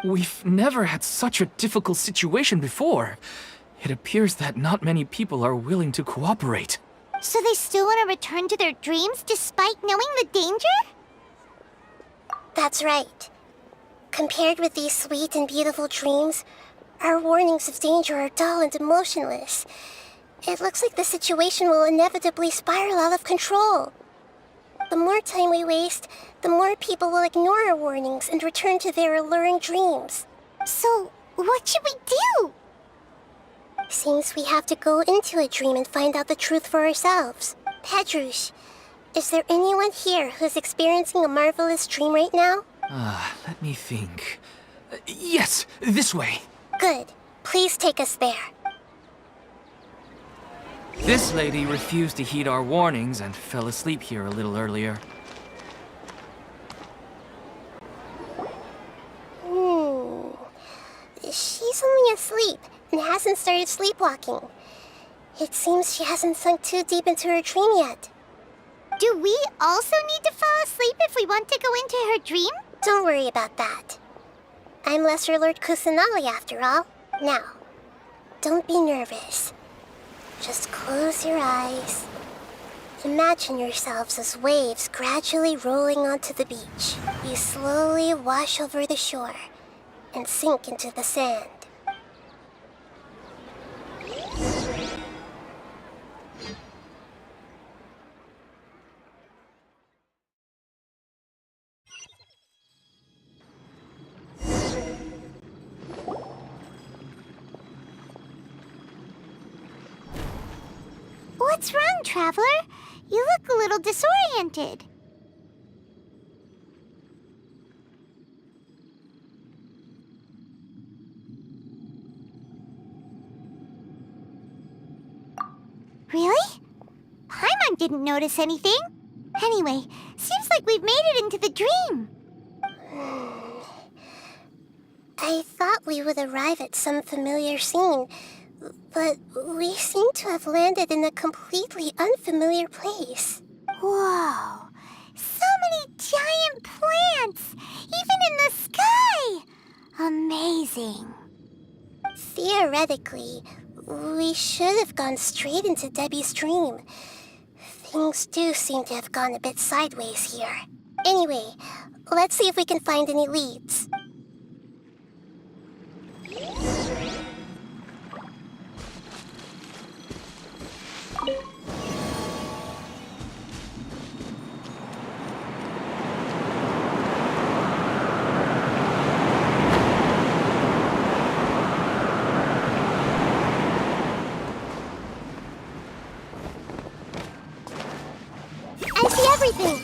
We've never had such a difficult situation before. It appears that not many people are willing to cooperate. So they still want to return to their dreams despite knowing the danger? That's right. Compared with these sweet and beautiful dreams, our warnings of danger are dull and emotionless. It looks like the situation will inevitably spiral out of control. The more time we waste, the more people will ignore our warnings and return to their alluring dreams. So, what should we do? Seems we have to go into a dream and find out the truth for ourselves. Pedrush, is there anyone here who's experiencing a marvelous dream right now? Let me think. Yes, this way. Good. Please take us there. This lady refused to heed our warnings and fell asleep here a little earlier. She's only asleep and hasn't started sleepwalking. It seems she hasn't sunk too deep into her dream yet. Do we also need to fall asleep if we want to go into her dream? Don't worry about that. I'm Lesser Lord Kusanali after all. Now, don't be nervous. Just close your eyes. Imagine yourselves as waves gradually rolling onto the beach. You slowly wash over the shore and sink into the sand. What's wrong, Traveler? You look a little disoriented. Really? Paimon didn't notice anything. Anyway, seems like we've made it into the dream. I thought we would arrive at some familiar scene, but we seem to have landed in a completely unfamiliar place. Whoa! So many giant plants! Even in the sky! Amazing. Theoretically, we should have gone straight into Debbie's dream. Things do seem to have gone a bit sideways here. Anyway, let's see if we can find any leads. I see everything.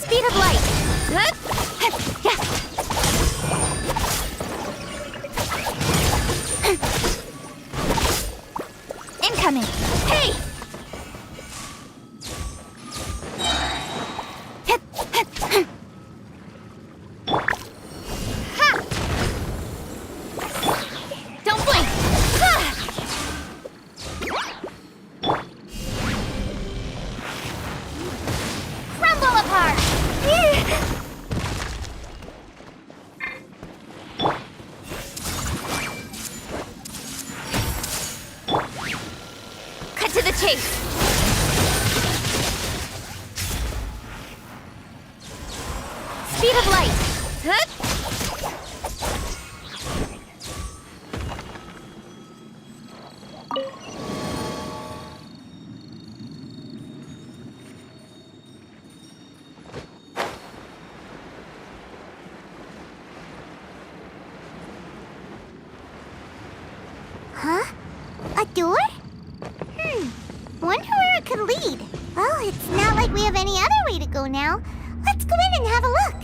Speed of light. Incoming. Hey! Don't blink. Crumble apart. Cut to the chase. Speed of light. Huh? A door? Wonder where it could lead. Well, it's not like we have any other way to go now. Let's go in and have a look.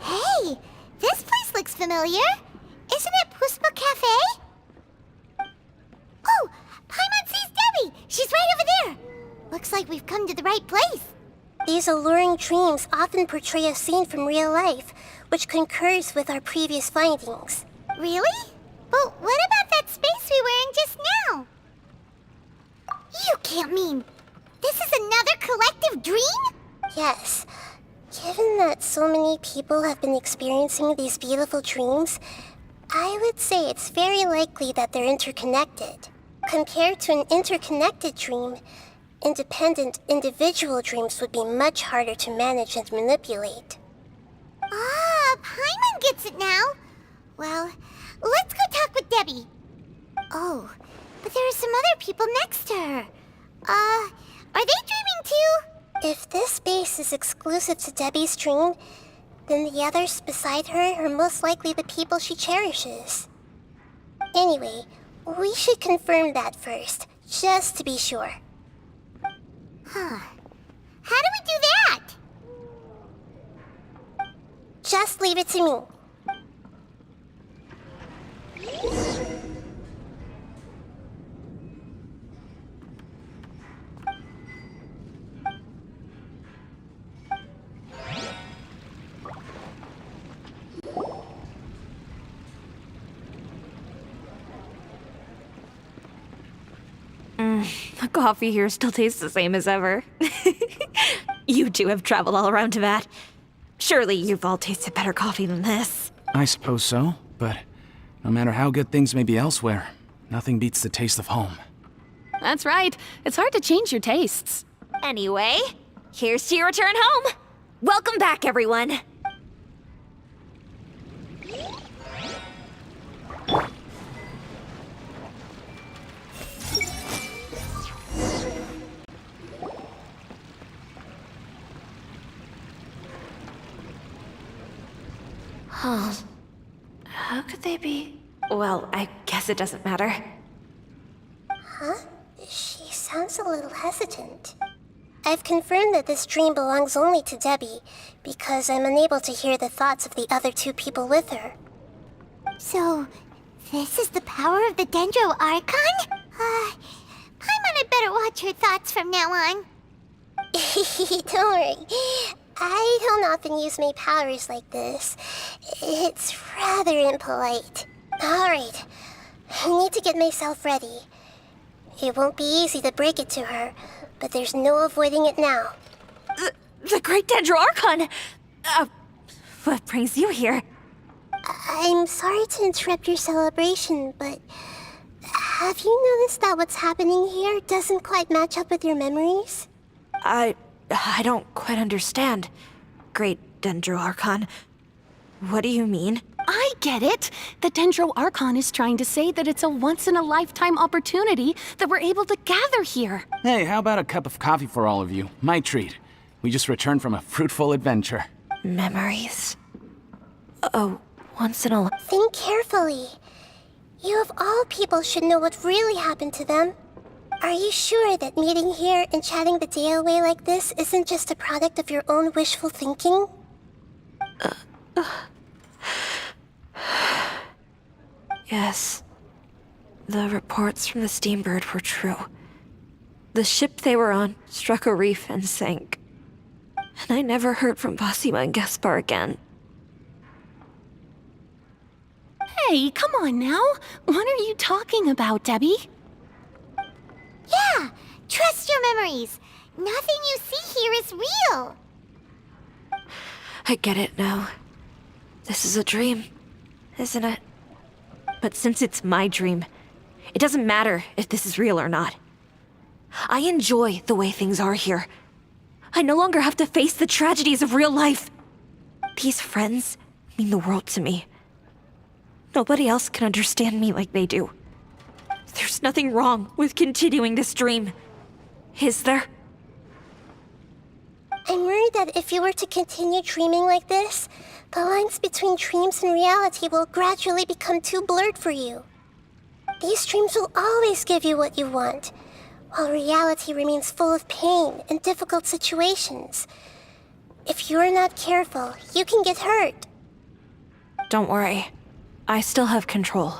Hey, this place looks familiar. Isn't it Puspa Cafe? Oh, Paimon sees Debbie. She's right over there. Looks like we've come to the right place. These alluring dreams often portray a scene from real life, which concurs with our previous findings. Really? But what about that space we were in just now? You can't mean this is another collective dream? Yes. Given that so many people have been experiencing these beautiful dreams, I would say it's very likely that they're interconnected. Compared to an interconnected dream, independent individual dreams would be much harder to manage and manipulate. Ah, Paimon gets it now. Well, let's go talk with Debbie. Oh, but there are some other people next to her. Are they dreaming too? If this space is exclusive to Debbie's dream, then the others beside her are most likely the people she cherishes. Anyway, we should confirm that first, just to be sure. Huh. How do we do that? Just leave it to me. The coffee here still tastes the same as ever. You two have traveled all around Tibet. Surely you've all tasted better coffee than this. I suppose so, but no matter how good things may be elsewhere, nothing beats the taste of home. That's right. It's hard to change your tastes. Anyway, here's to your return home. Welcome back, everyone. Huh. How could they be? Well, I guess it doesn't matter. Huh? She sounds a little hesitant. I've confirmed that this dream belongs only to Debbie, because I'm unable to hear the thoughts of the other two people with her. So, this is the power of the Dendro Archon? Paimon had better watch her thoughts from now on. Don't worry. I don't often use my powers like this. It's rather impolite. Alright, I need to get myself ready. It won't be easy to break it to her, but there's no avoiding it now. The Great Dendro Archon! What brings you here? I'm sorry to interrupt your celebration, but have you noticed that what's happening here doesn't quite match up with your memories? I don't quite understand. Great Dendro Archon. What do you mean? I get it. The Dendro Archon is trying to say that it's a once-in-a-lifetime opportunity that we're able to gather here. Hey, how about a cup of coffee for all of you? My treat. We just returned from a fruitful adventure. Memories? Oh, Once in a Think carefully. You of all people should know what really happened to them. Are you sure that meeting here and chatting the day away like this isn't just a product of your own wishful thinking? Yes. The reports from the Steambird were true. The ship they were on struck a reef and sank. And I never heard from Basima and Gaspar again. Hey, come on now. What are you talking about, Debbie? Yeah, trust your memories. Nothing you see here is real. I get it now. This is a dream, isn't it? But since it's my dream, it doesn't matter if this is real or not. I enjoy the way things are here. I no longer have to face the tragedies of real life. These friends mean the world to me. Nobody else can understand me like they do. There's nothing wrong with continuing this dream. Is there? I'm worried that if you were to continue dreaming like this, the lines between dreams and reality will gradually become too blurred for you. These dreams will always give you what you want, while reality remains full of pain and difficult situations. If you're not careful, you can get hurt. Don't worry. I still have control.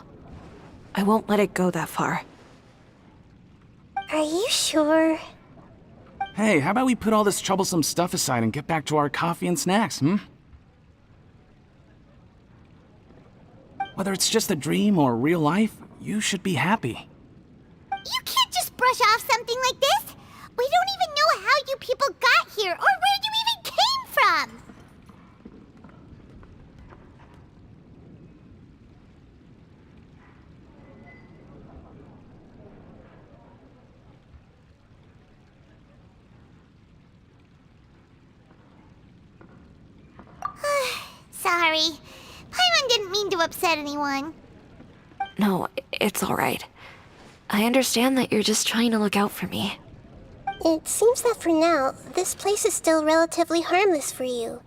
I won't let it go that far. Are you sure? Hey, how about we put all this troublesome stuff aside and get back to our coffee and snacks, Whether it's just a dream or real life, you should be happy. You can't just brush off something like this. We don't even know how you people got here or where you even came from. Sorry. Paimon didn't mean to upset anyone. No, it's all right. I understand that you're just trying to look out for me. It seems that for now, this place is still relatively harmless for you.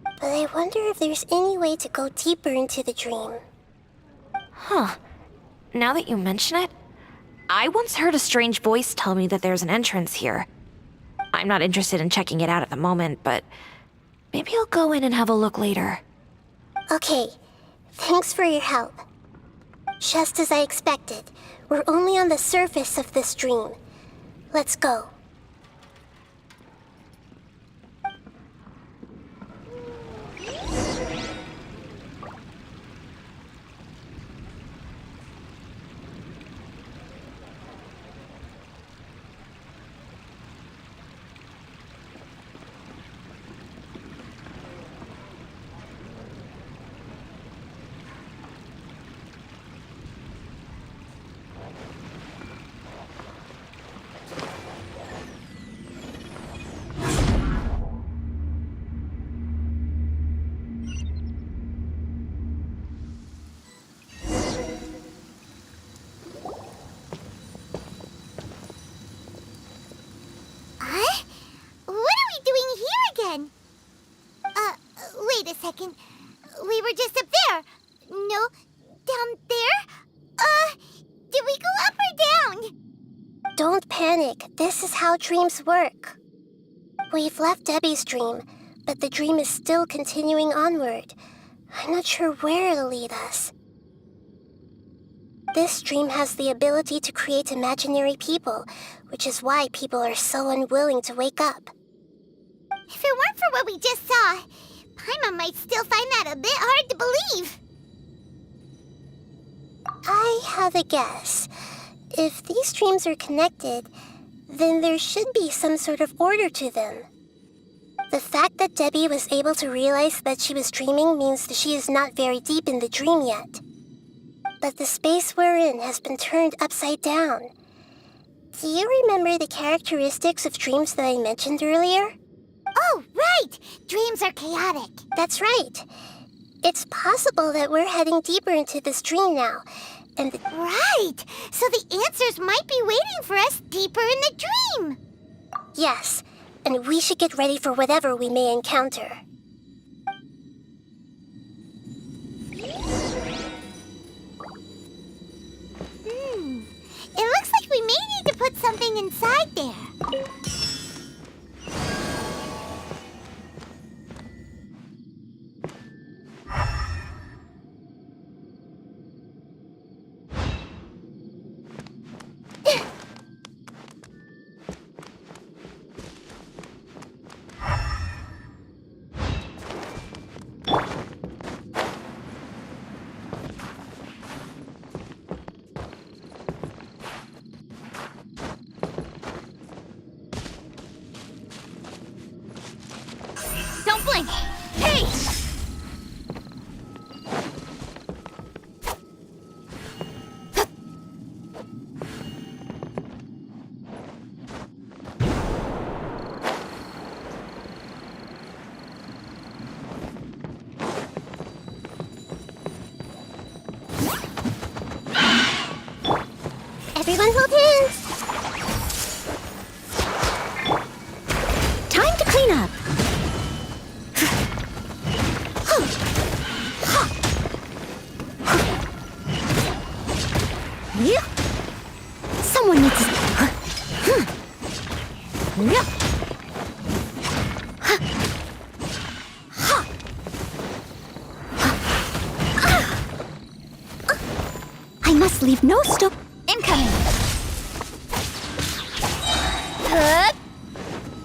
But I wonder if there's any way to go deeper into the dream. Huh. Now that you mention it, I once heard a strange voice tell me that there's an entrance here. I'm not interested in checking it out at the moment, but maybe I'll go in and have a look later. Okay, thanks for your help. Just as I expected, we're only on the surface of this dream. Let's go. Wait a second. We were just up there. No, down there? Did we go up or down? Don't panic. This is how dreams work. We've left Debbie's dream, but the dream is still continuing onward. I'm not sure where it'll lead us. This dream has the ability to create imaginary people, which is why people are so unwilling to wake up. If it weren't for what we just saw, Paimon might still find that a bit hard to believe. I have a guess. If these dreams are connected, then there should be some sort of order to them. The fact that Debbie was able to realize that she was dreaming means that she is not very deep in the dream yet. But the space we're in has been turned upside down. Do you remember the characteristics of dreams that I mentioned earlier? Oh, right! Dreams are chaotic. That's right. It's possible that we're heading deeper into this dream now, and Right! So the answers might be waiting for us deeper in the dream! yes, and we should get ready for whatever we may encounter. happening inside there? Don't blink! Hey! Everyone hold hands. Time to clean up. Yeah. Someone needs to... Yeah. I must leave no stone. Incoming!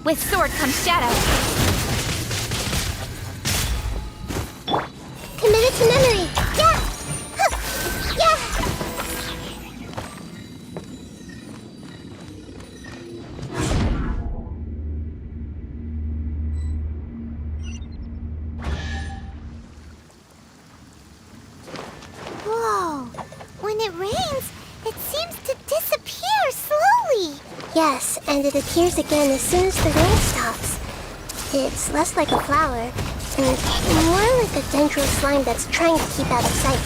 With sword comes shadow. Committed to memory. Yeah. Yeah. Whoa! When it rains, it seems to disappear slowly. Yes, and it appears again as soon as the rain stops. It's less like a flower, and more like a dendro slime that's trying to keep out of sight.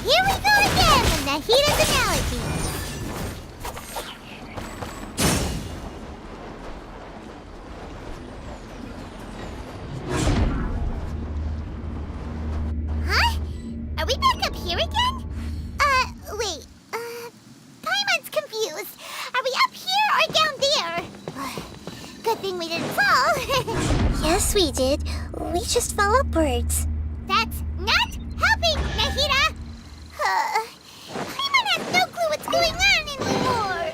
Here we go again with Nahida's analogy. Huh? Are we back up here again? Wait. Paimon's confused. Are we up here or down there? Good thing we didn't fall. Yes, we did. We just fell upwards. That's not helping, Nahida! Paimon has no clue what's going on anymore!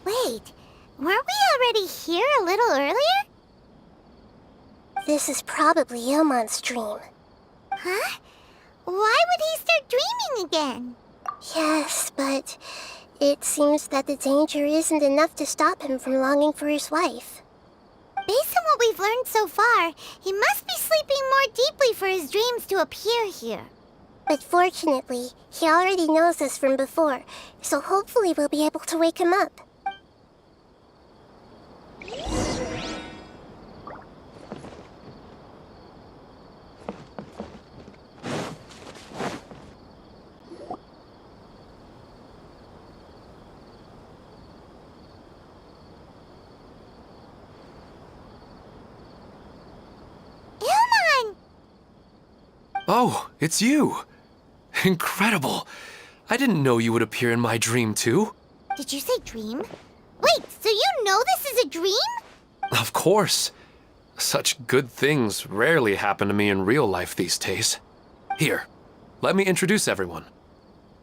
Wait, weren't we already here a little earlier? This is probably Ilmon's dream. Huh? Why would he start dreaming again? Yes, but it seems that the danger isn't enough to stop him from longing for his wife. Based on what we've learned so far, he must be sleeping more deeply for his dreams to appear here. But fortunately, he already knows us from before, so hopefully we'll be able to wake him up. Ilmon! Oh, it's you! Incredible! I didn't know you would appear in my dream, too. Did you say dream? Wait, so you know this is a dream? Of course. Such good things rarely happen to me in real life these days. Here, let me introduce everyone.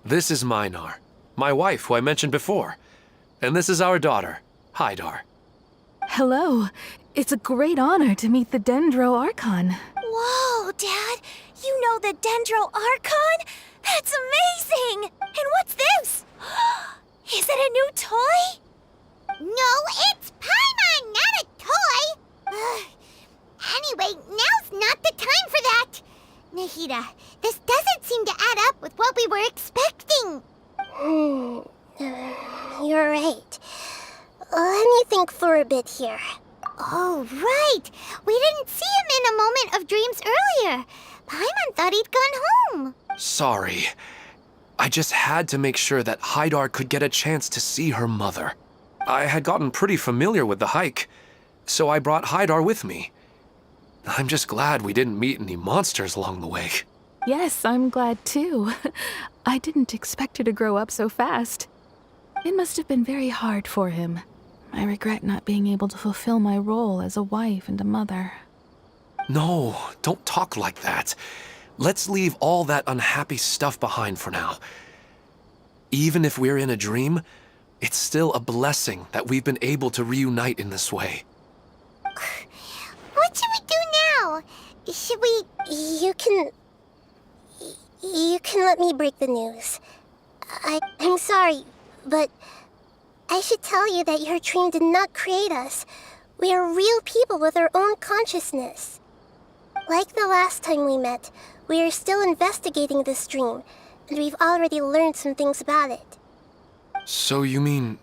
This is Minar, my wife who I mentioned before. And this is our daughter, Hydar. Hello. It's a great honor to meet the Dendro Archon. Whoa, Dad! You know the Dendro Archon? That's amazing! And what's this? Is it a new toy? No, it's Paimon, not a toy! Anyway, now's not the time for that! Nahida, Nahida. This doesn't seem to add up with what we were expecting. You're right. Let me think for a bit here. Oh, right. We didn't see him in a moment of dreams earlier. Paimon thought he'd gone home. Sorry. I just had to make sure that Haidar could get a chance to see her mother. I had gotten pretty familiar with the hike, so I brought Haidar with me. I'm just glad we didn't meet any monsters along the way. Yes, I'm glad too. I didn't expect her to grow up so fast. It must have been very hard for him. I regret not being able to fulfill my role as a wife and a mother. No, don't talk like that. Let's leave all that unhappy stuff behind for now. Even if we're in a dream, it's still a blessing that we've been able to reunite in this way. What should we do now? Should we... You can let me break the news. I'm sorry, but I should tell you that your dream did not create us. We are real people with our own consciousness. Like the last time we met, we are still investigating this dream, and we've already learned some things about it. So you mean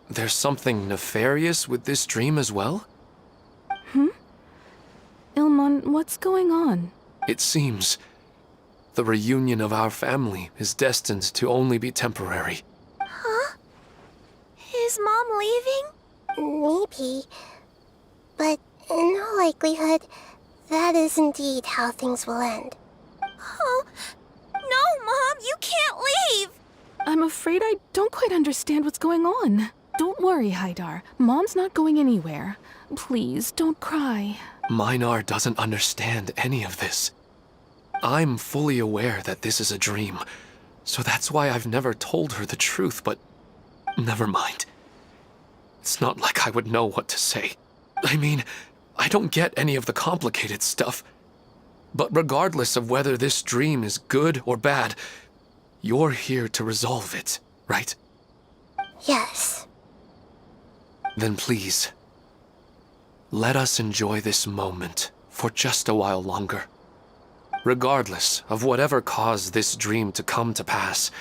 there's something nefarious with this dream as well? Ilmon, what's going on? It seems the reunion of our family is destined to only be temporary. Huh? Is Mom leaving? Maybe. But in all likelihood, that is indeed how things will end. Oh, no, Mom, you can't leave! I'm afraid I don't quite understand what's going on. Don't worry, Haidar. Mom's not going anywhere. Please, don't cry. Minar doesn't understand any of this. I'm fully aware that this is a dream, so that's why I've never told her the truth, but never mind. It's not like I would know what to say. I mean, I don't get any of the complicated stuff. But regardless of whether this dream is good or bad, you're here to resolve it, right? Yes. Then please, let us enjoy this moment for just a while longer. Regardless of whatever caused this dream to come to pass,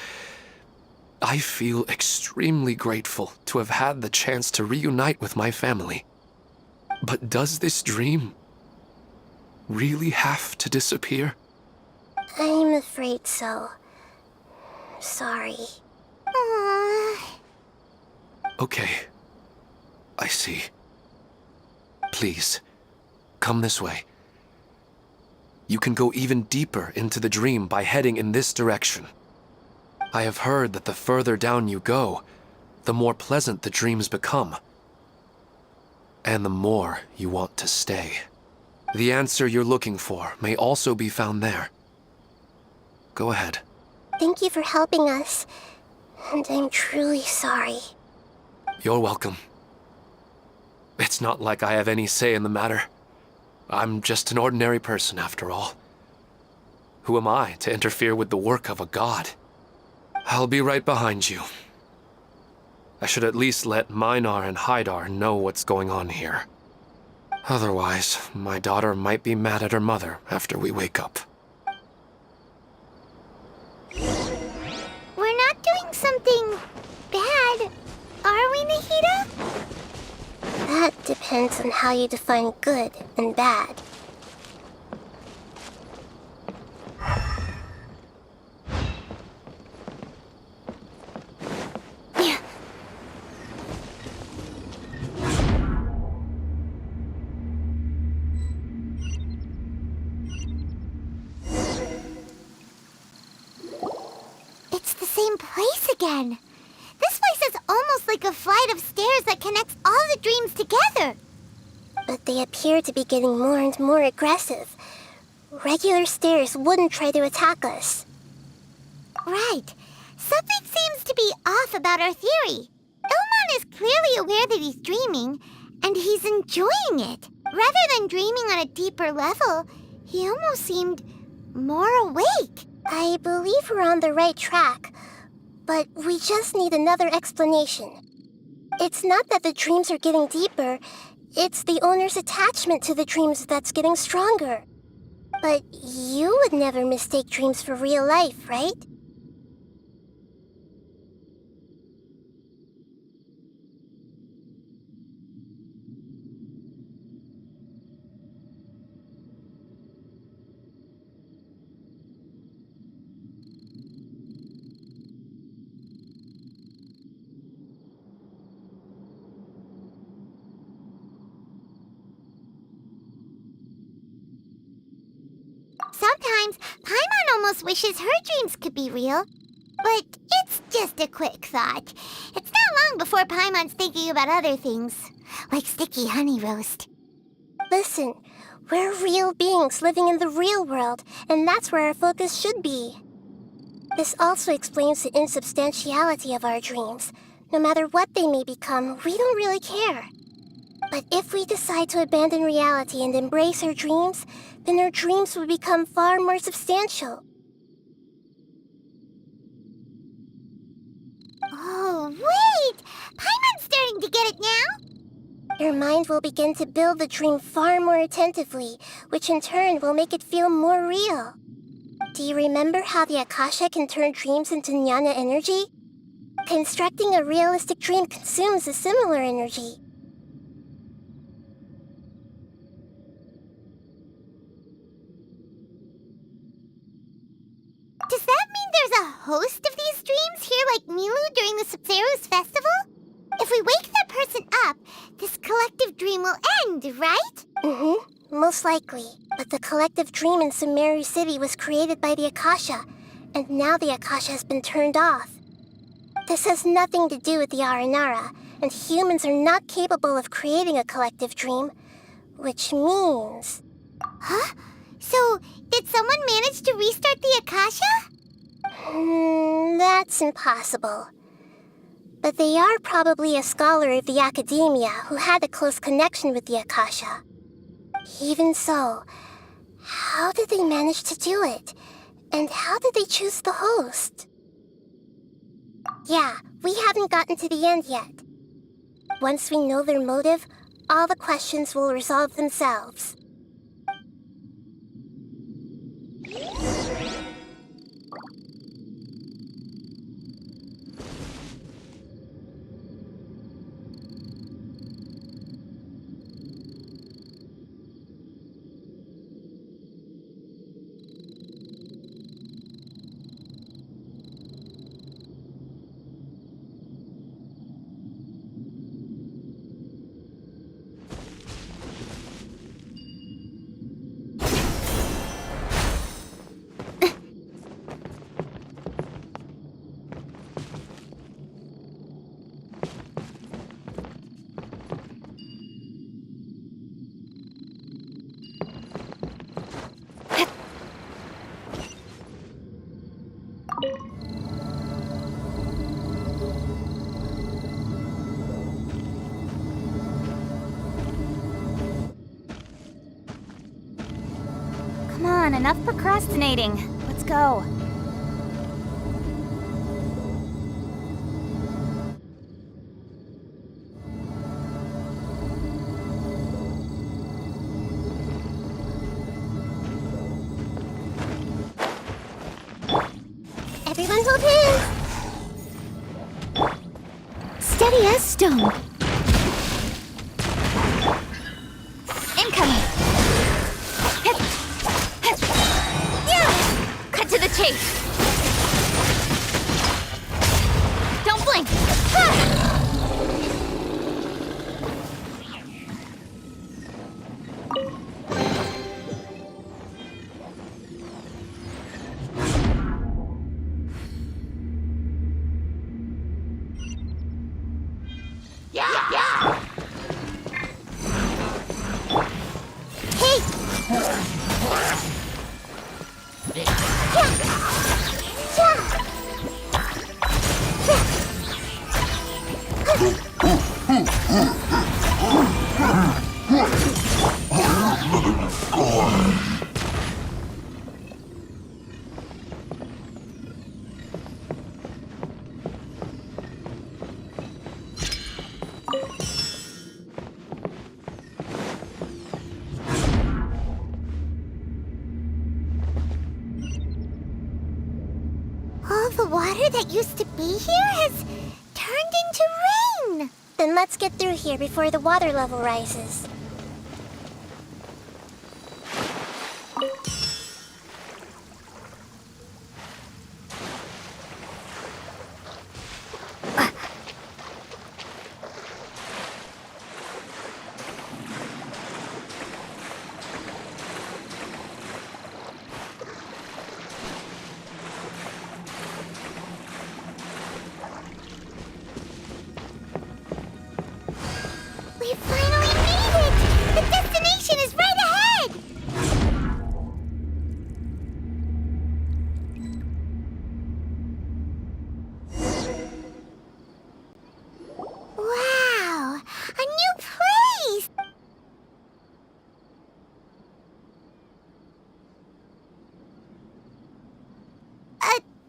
I feel extremely grateful to have had the chance to reunite with my family. But does this dream really have to disappear? I'm afraid so. Sorry. Okay. I see. Please, come this way. You can go even deeper into the dream by heading in this direction. I have heard that the further down you go, the more pleasant the dreams become. And the more you want to stay. The answer you're looking for may also be found there. Go ahead. Thank you for helping us, and I'm truly sorry. You're welcome. It's not like I have any say in the matter. I'm just an ordinary person, after all. Who am I to interfere with the work of a god? I'll be right behind you. I should at least let Minar and Haidar know what's going on here. Otherwise, my daughter might be mad at her mother after we wake up. We're not doing something bad, are we, Nahida? That depends on how you define good and bad. It's the same place again. This place is almost like a flight of stairs that connects all the dreams together. But they appear to be getting more and more aggressive. Regular stairs wouldn't try to attack us. Right. Something seems to be off about our theory. Ilmon is clearly aware that he's dreaming, and he's enjoying it. Rather than dreaming on a deeper level, he almost seemed more awake. I believe we're on the right track, but we just need another explanation. It's not that the dreams are getting deeper, it's the owner's attachment to the dreams that's getting stronger. But you would never mistake dreams for real life, right? Sometimes, Paimon almost wishes her dreams could be real. But it's just a quick thought. It's not long before Paimon's thinking about other things, like sticky honey roast. Listen, we're real beings living in the real world, and that's where our focus should be. This also explains the insubstantiality of our dreams. No matter what they may become, we don't really care. But if we decide to abandon reality and embrace our dreams, then our dreams will become far more substantial. Oh, wait! Paimon's starting to get it now? Your mind will begin to build the dream far more attentively, which in turn will make it feel more real. Do you remember how the Akasha can turn dreams into jnana energy? Constructing a realistic dream consumes a similar energy. Does that mean there's a host of these dreams here like Milu during the Sabzeruz festival? If we wake that person up, this collective dream will end, right? Mm-hmm. Most likely. But the collective dream in Sumeru City was created by the Akasha, and now the Akasha has been turned off. This has nothing to do with the Aranara, and humans are not capable of creating a collective dream, which means... Huh? So, did someone manage to restart the Akasha? That's impossible. But they are probably a scholar of the academia who had a close connection with the Akasha. Even so, how did they manage to do it? And how did they choose the host? Yeah, we haven't gotten to the end yet. Once we know their motive, all the questions will resolve themselves. Come on, enough procrastinating. Let's go. Everyone hold hands! Steady as stone. Incoming! Cut to the chase! Don't blink! Hey! water that used to be here has turned into rain. Then let's get through here before the water level rises. We finally made it! The destination is right ahead! Wow! A new place!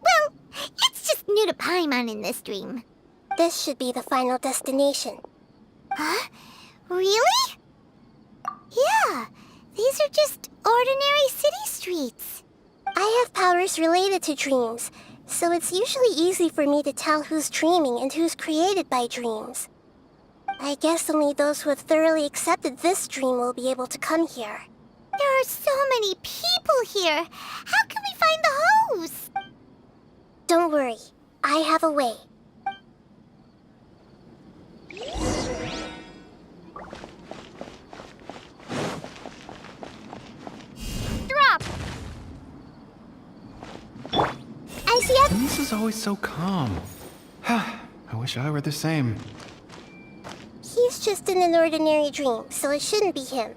Well, it's just new to Paimon in this dream. This should be the final destination. Huh? Really? Yeah, these are just ordinary city streets. I have powers related to dreams, so it's usually easy for me to tell who's dreaming and who's created by dreams. I guess only those who have thoroughly accepted this dream will be able to come here. There are so many people here. How can we find the host? Don't worry, I have a way. Drop! I see a... Denise is always so calm. I wish I were the same. He's just in an ordinary dream, so it shouldn't be him.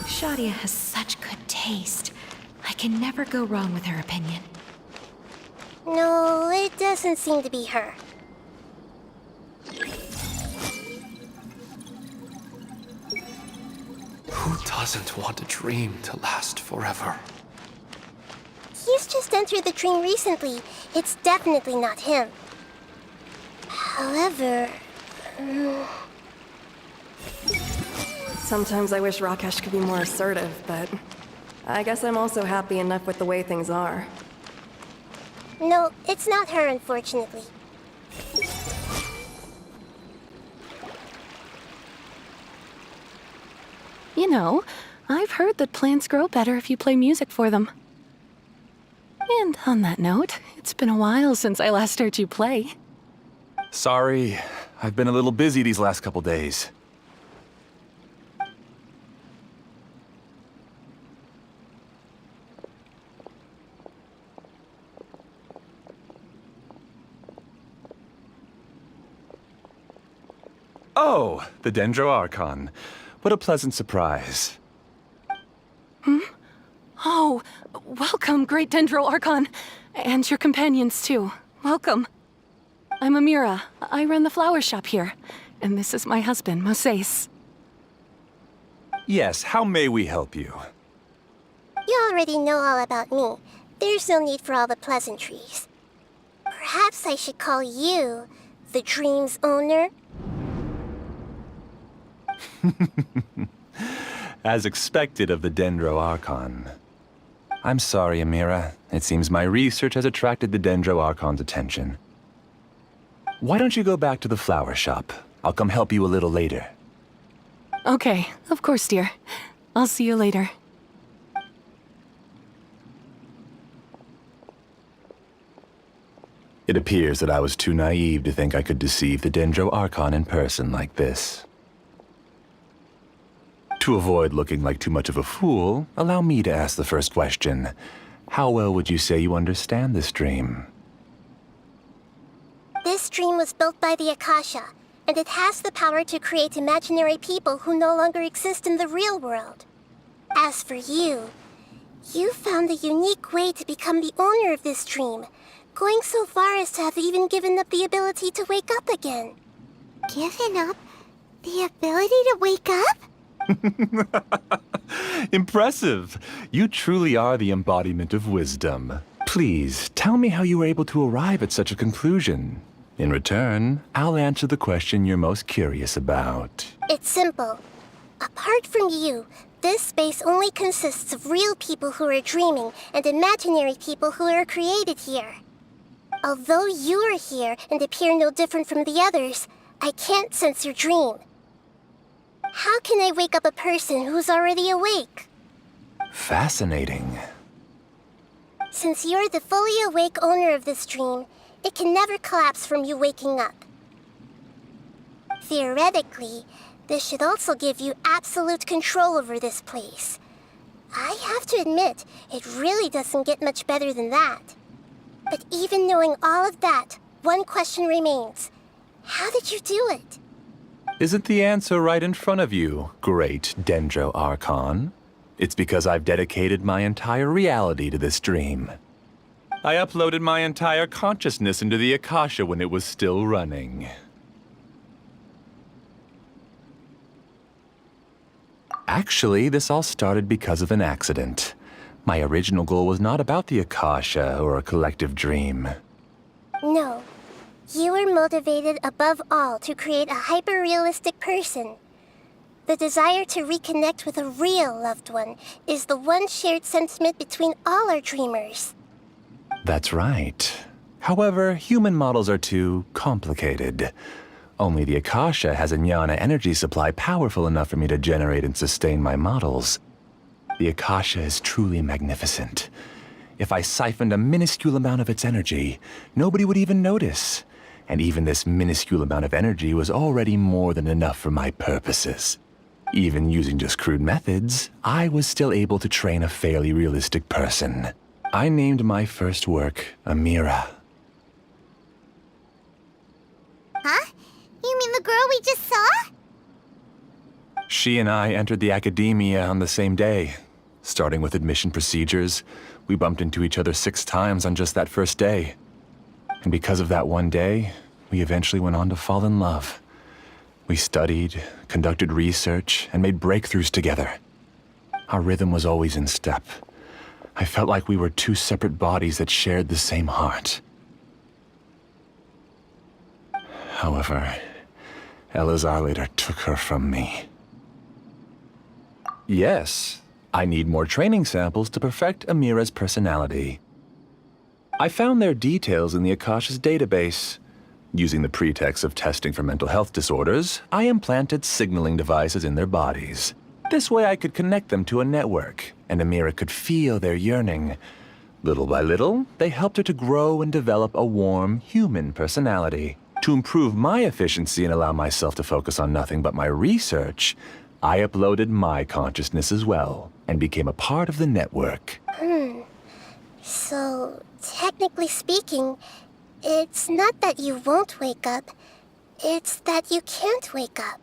Shadia has such good taste. I can never go wrong with her opinion. No, it doesn't seem to be her. Who doesn't want a dream to last forever? He's just entered the dream recently. It's definitely not him. However... Sometimes I wish Rakesh could be more assertive, but I guess I'm also happy enough with the way things are. No, it's not her, unfortunately. You know, I've heard that plants grow better if you play music for them. And on that note, it's been a while since I last heard you play. Sorry, I've been a little busy these last couple days. Oh, the Dendro Archon. What a pleasant surprise. Oh, welcome, Great Dendro Archon. And your companions, too. Welcome. I'm Amira. I run the flower shop here. And this is my husband, Moses. Yes, how may we help you? You already know all about me. There's no need for all the pleasantries. Perhaps I should call you the dream's owner? As expected of the Dendro Archon. I'm sorry, Amira. It seems my research has attracted the Dendro Archon's attention. Why don't you go back to the flower shop? I'll come help you a little later. Okay, of course, dear. I'll see you later. It appears that I was too naive to think I could deceive the Dendro Archon in person like this. To avoid looking like too much of a fool, allow me to ask the first question. How well would you say you understand this dream? This dream was built by the Akasha, and it has the power to create imaginary people who no longer exist in the real world. As for you, you found a unique way to become the owner of this dream, going so far as to have even given up the ability to wake up again. Given up the ability to wake up? Impressive! You truly are the embodiment of wisdom. Please, tell me how you were able to arrive at such a conclusion. In return, I'll answer the question you're most curious about. It's simple. Apart from you, this space only consists of real people who are dreaming and imaginary people who are created here. Although you are here and appear no different from the others, I can't sense your dream. How can I wake up a person who's already awake? Fascinating. Since you're the fully awake owner of this dream, it can never collapse from you waking up. Theoretically, this should also give you absolute control over this place. I have to admit, it really doesn't get much better than that. But even knowing all of that, one question remains. How did you do it? Isn't the answer right in front of you, great Dendro Archon? It's because I've dedicated my entire reality to this dream. I uploaded my entire consciousness into the Akasha when it was still running. Actually, this all started because of an accident. My original goal was not about the Akasha or a collective dream. No. You were motivated above all to create a hyper-realistic person. The desire to reconnect with a real loved one is the one shared sentiment between all our dreamers. That's right. However, human models are too complicated. Only the Akasha has a jnana energy supply powerful enough for me to generate and sustain my models. The Akasha is truly magnificent. If I siphoned a minuscule amount of its energy, nobody would even notice. And even this minuscule amount of energy was already more than enough for my purposes. Even using just crude methods, I was still able to train a fairly realistic person. I named my first work Amira. Huh? You mean the girl we just saw? She and I entered the academia on the same day. Starting with admission procedures, we bumped into each other 6 times on just that first day. And because of that one day, we eventually went on to fall in love. We studied, conducted research, and made breakthroughs together. Our rhythm was always in step. I felt like we were 2 separate bodies that shared the same heart. However, Elazar later took her from me. Yes, I need more training samples to perfect Amira's personality. I found their details in the Akasha's database. Using the pretext of testing for mental health disorders, I implanted signaling devices in their bodies. This way I could connect them to a network, and Amira could feel their yearning. Little by little, they helped her to grow and develop a warm, human personality. To improve my efficiency and allow myself to focus on nothing but my research, I uploaded my consciousness as well, and became a part of the network. So, technically speaking, it's not that you won't wake up, it's that you can't wake up.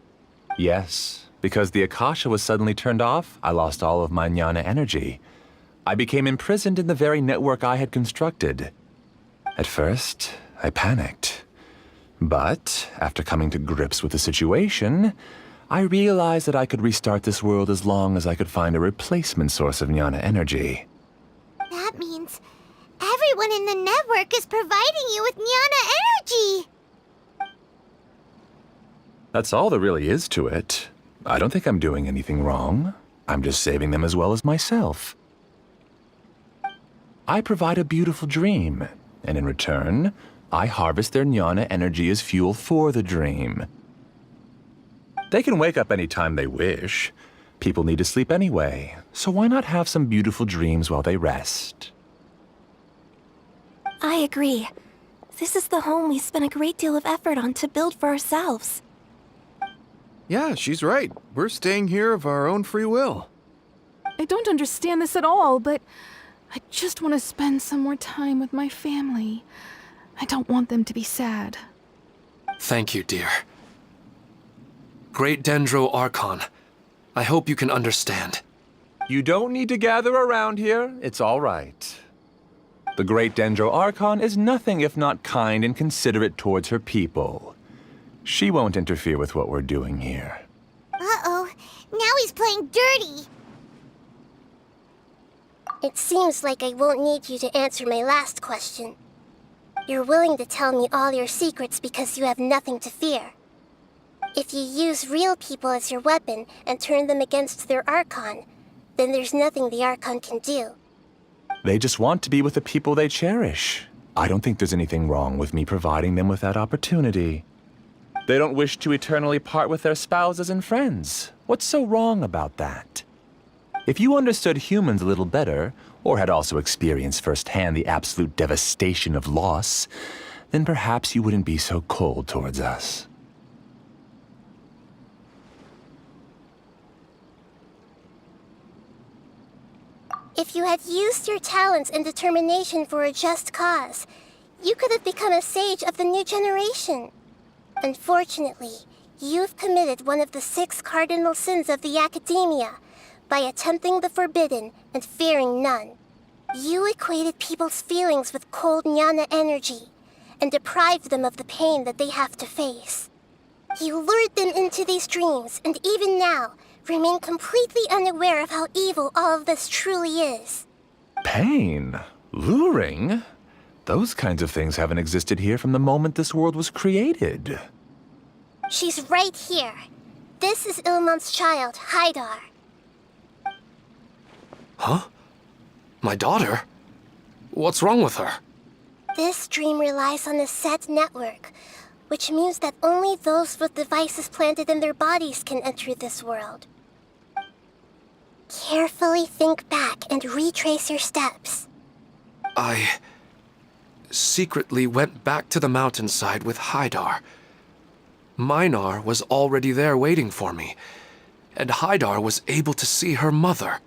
Yes, because the Akasha was suddenly turned off, I lost all of my jnana energy. I became imprisoned in the very network I had constructed. At first, I panicked. But, after coming to grips with the situation, I realized that I could restart this world as long as I could find a replacement source of jnana energy. That means everyone in the network is providing you with jnana energy! That's all there really is to it. I don't think I'm doing anything wrong. I'm just saving them as well as myself. I provide a beautiful dream, and in return, I harvest their jnana energy as fuel for the dream. They can wake up any time they wish. People need to sleep anyway, so why not have some beautiful dreams while they rest? I agree. This is the home we spent a great deal of effort on to build for ourselves. Yeah, she's right. We're staying here of our own free will. I don't understand this at all, but I just want to spend some more time with my family. I don't want them to be sad. Thank you, dear. Great Dendro Archon, I hope you can understand. You don't need to gather around here. It's all right. The Great Dendro Archon is nothing if not kind and considerate towards her people. She won't interfere with what we're doing here. Uh-oh, now he's playing dirty! It seems like I won't need you to answer my last question. You're willing to tell me all your secrets because you have nothing to fear. If you use real people as your weapon and turn them against their Archon, then there's nothing the Archon can do. They just want to be with the people they cherish. I don't think there's anything wrong with me providing them with that opportunity. They don't wish to eternally part with their spouses and friends. What's so wrong about that? If you understood humans a little better, or had also experienced firsthand the absolute devastation of loss, then perhaps you wouldn't be so cold towards us. If you had used your talents and determination for a just cause, you could have become a sage of the new generation. Unfortunately, you've committed one of the 6 cardinal sins of the Academia by attempting the forbidden and fearing none. You equated people's feelings with cold jnana energy and deprived them of the pain that they have to face. You lured them into these dreams, and even now, remain completely unaware of how evil all of this truly is. Pain? Luring? Those kinds of things haven't existed here from the moment this world was created. She's right here. This is Ilmon's child, Haidar. Huh? My daughter? What's wrong with her? This dream relies on a set network, which means that only those with devices planted in their bodies can enter this world. Carefully think back and retrace your steps. I secretly went back to the mountainside with Haidar. Minar was already there waiting for me, and Haidar was able to see her mother.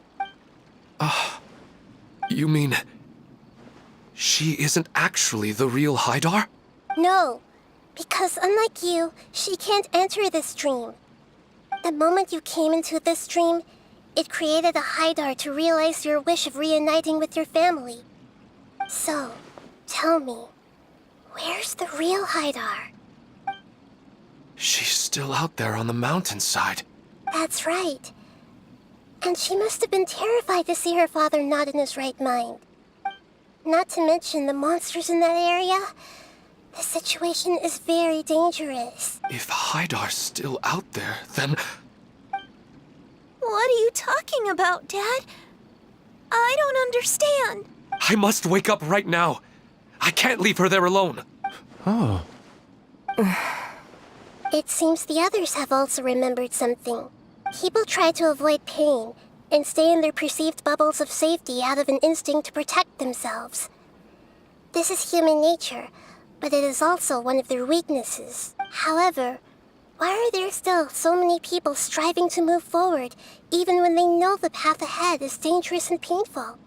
You mean she isn't actually the real Haidar? No, because unlike you, she can't enter this dream. The moment you came into this dream, it created a Haidar to realize your wish of reuniting with your family. So, tell me, where's the real Haidar? She's still out there on the mountainside. That's right. And she must have been terrified to see her father not in his right mind. Not to mention the monsters in that area. The situation is very dangerous. If Haidar's still out there, then... What are you talking about, Dad? I don't understand. I must wake up right now. I can't leave her there alone. Oh. It seems the others have also remembered something. People try to avoid pain and stay in their perceived bubbles of safety out of an instinct to protect themselves. This is human nature, but it is also one of their weaknesses. However, why are there still so many people striving to move forward, even when they know the path ahead is dangerous and painful?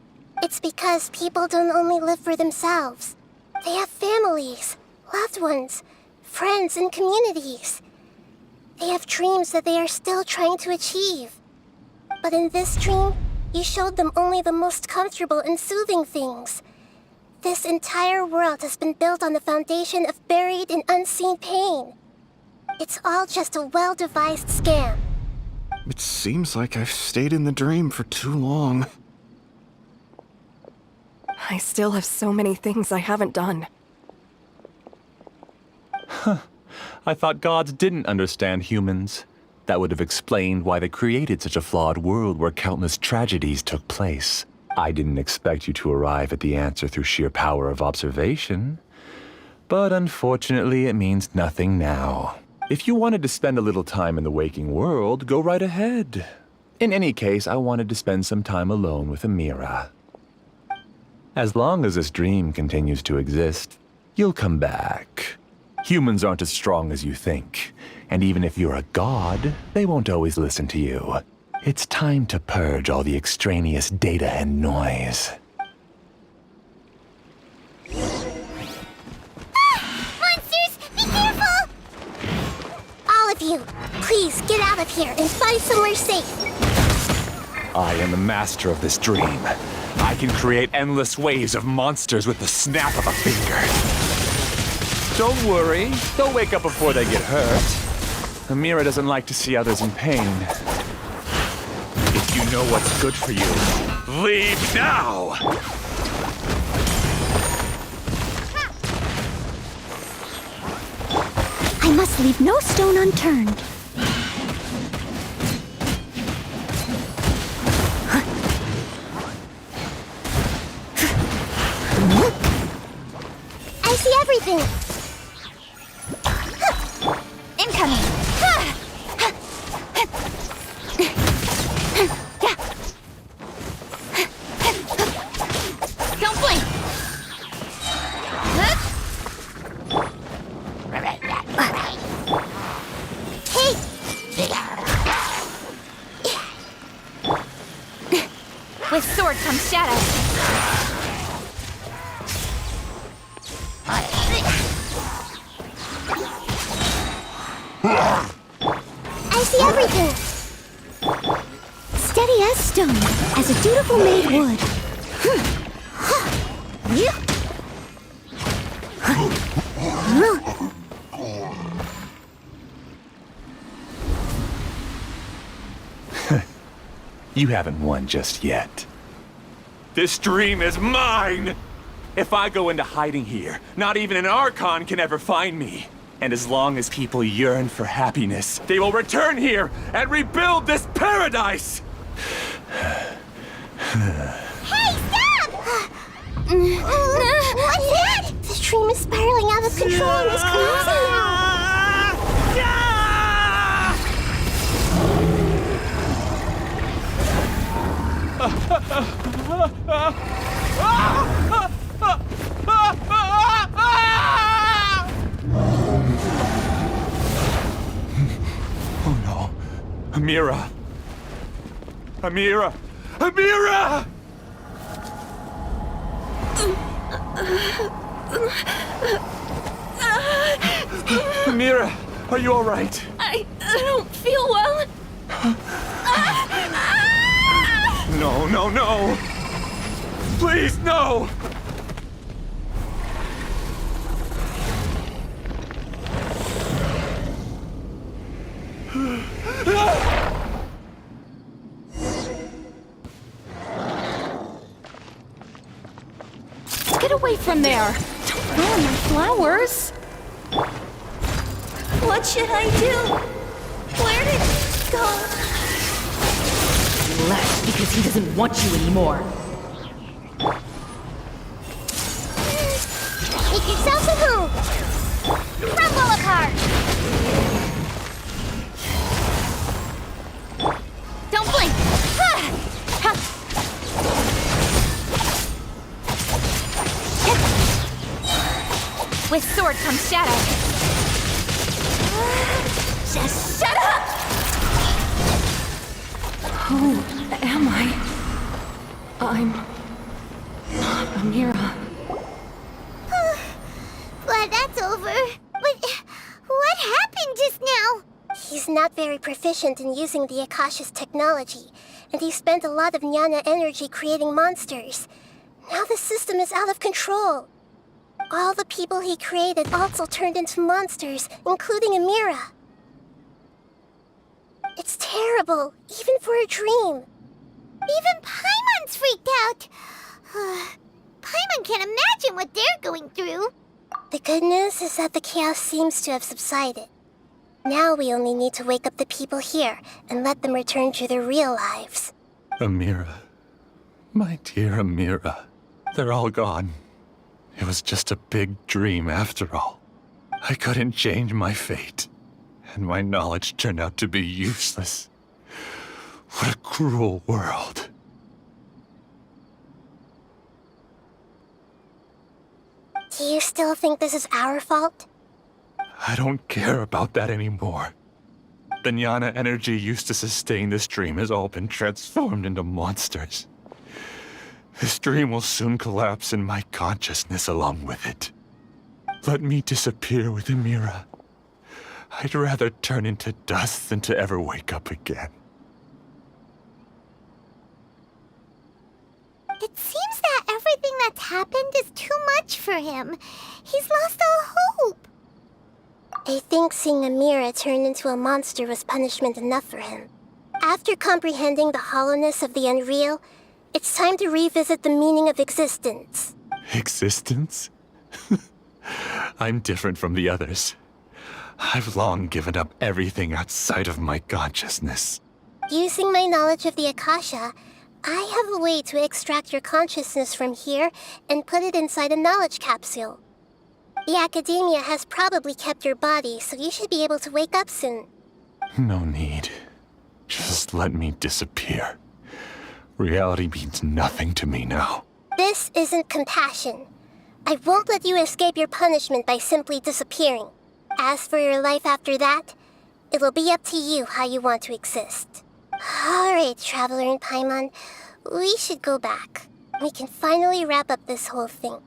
It's because people don't only live for themselves. They have families, loved ones, friends, and communities. They have dreams that they are still trying to achieve. But in this dream, you showed them only the most comfortable and soothing things. This entire world has been built on the foundation of buried and unseen pain. It's all just a well-devised scam. It seems like I've stayed in the dream for too long. I still have so many things I haven't done. I thought gods didn't understand humans. That would have explained why they created such a flawed world where countless tragedies took place. I didn't expect you to arrive at the answer through sheer power of observation. But unfortunately, it means nothing now. If you wanted to spend a little time in the waking world, go right ahead. In any case, I wanted to spend some time alone with Amira. As long as this dream continues to exist, you'll come back. Humans aren't as strong as you think, and even if you're a god, they won't always listen to you. It's time to purge all the extraneous data and noise. Monsters, be careful! All of you, please get out of here and find somewhere safe. I am the master of this dream. I can create endless waves of monsters with the snap of a finger. Don't worry, they'll wake up before they get hurt. Amira doesn't like to see others in pain. If you know what's good for you, leave now! I must leave no stone unturned. I see everything. Incoming! Don't blink! Hey! With sword comes shadow. I see everything. Steady as stone, as a dutiful maid would. You haven't won just yet. This dream is mine! If I go into hiding here, not even an Archon can ever find me. And as long as people yearn for happiness, they will return here and rebuild this paradise! Hey, stop! What's that? This dream is spiraling out of control and is collapsing now. Oh no. Amira! Amira! Amira! Amira, are you all right? I don't feel well. No, no, no! Please, no! Get away from there! Don't ruin my flowers! What should I do? Where did he go? He left because he doesn't want you anymore. Make yourselves at home. Crumble apart! Don't blink! With sword comes shadow. Just shut up! Who am I? I'm not Amira. Glad that's over. But what happened just now? He's not very proficient in using the Akasha's technology, and he spent a lot of Jnana energy creating monsters. Now the system is out of control. All the people he created also turned into monsters, including Amira. It's terrible, even for a dream. Even Paimon's freaked out. Paimon can't imagine what they're going through. The good news is that the chaos seems to have subsided. Now we only need to wake up the people here and let them return to their real lives. Amira. My dear Amira. They're all gone. It was just a big dream after all. I couldn't change my fate, and my knowledge turned out to be useless. What a cruel world. Do you still think this is our fault? I don't care about that anymore. The Jnana energy used to sustain this dream has all been transformed into monsters. This dream will soon collapse and my consciousness along with it. Let me disappear with Amira. I'd rather turn into dust than to ever wake up again. It seems that everything that's happened is too much for him. He's lost all hope. I think seeing Amira turn into a monster was punishment enough for him. After comprehending the hollowness of the unreal, it's time to revisit the meaning of existence. Existence? I'm different from the others. I've long given up everything outside of my consciousness. Using my knowledge of the Akasha, I have a way to extract your consciousness from here and put it inside a knowledge capsule. The Academia has probably kept your body, so you should be able to wake up soon. No need. Just let me disappear. Reality means nothing to me now. This isn't compassion. I won't let you escape your punishment by simply disappearing. As for your life after that, it'll be up to you how you want to exist. Alright, Traveler in Paimon, we should go back. We can finally wrap up this whole thing.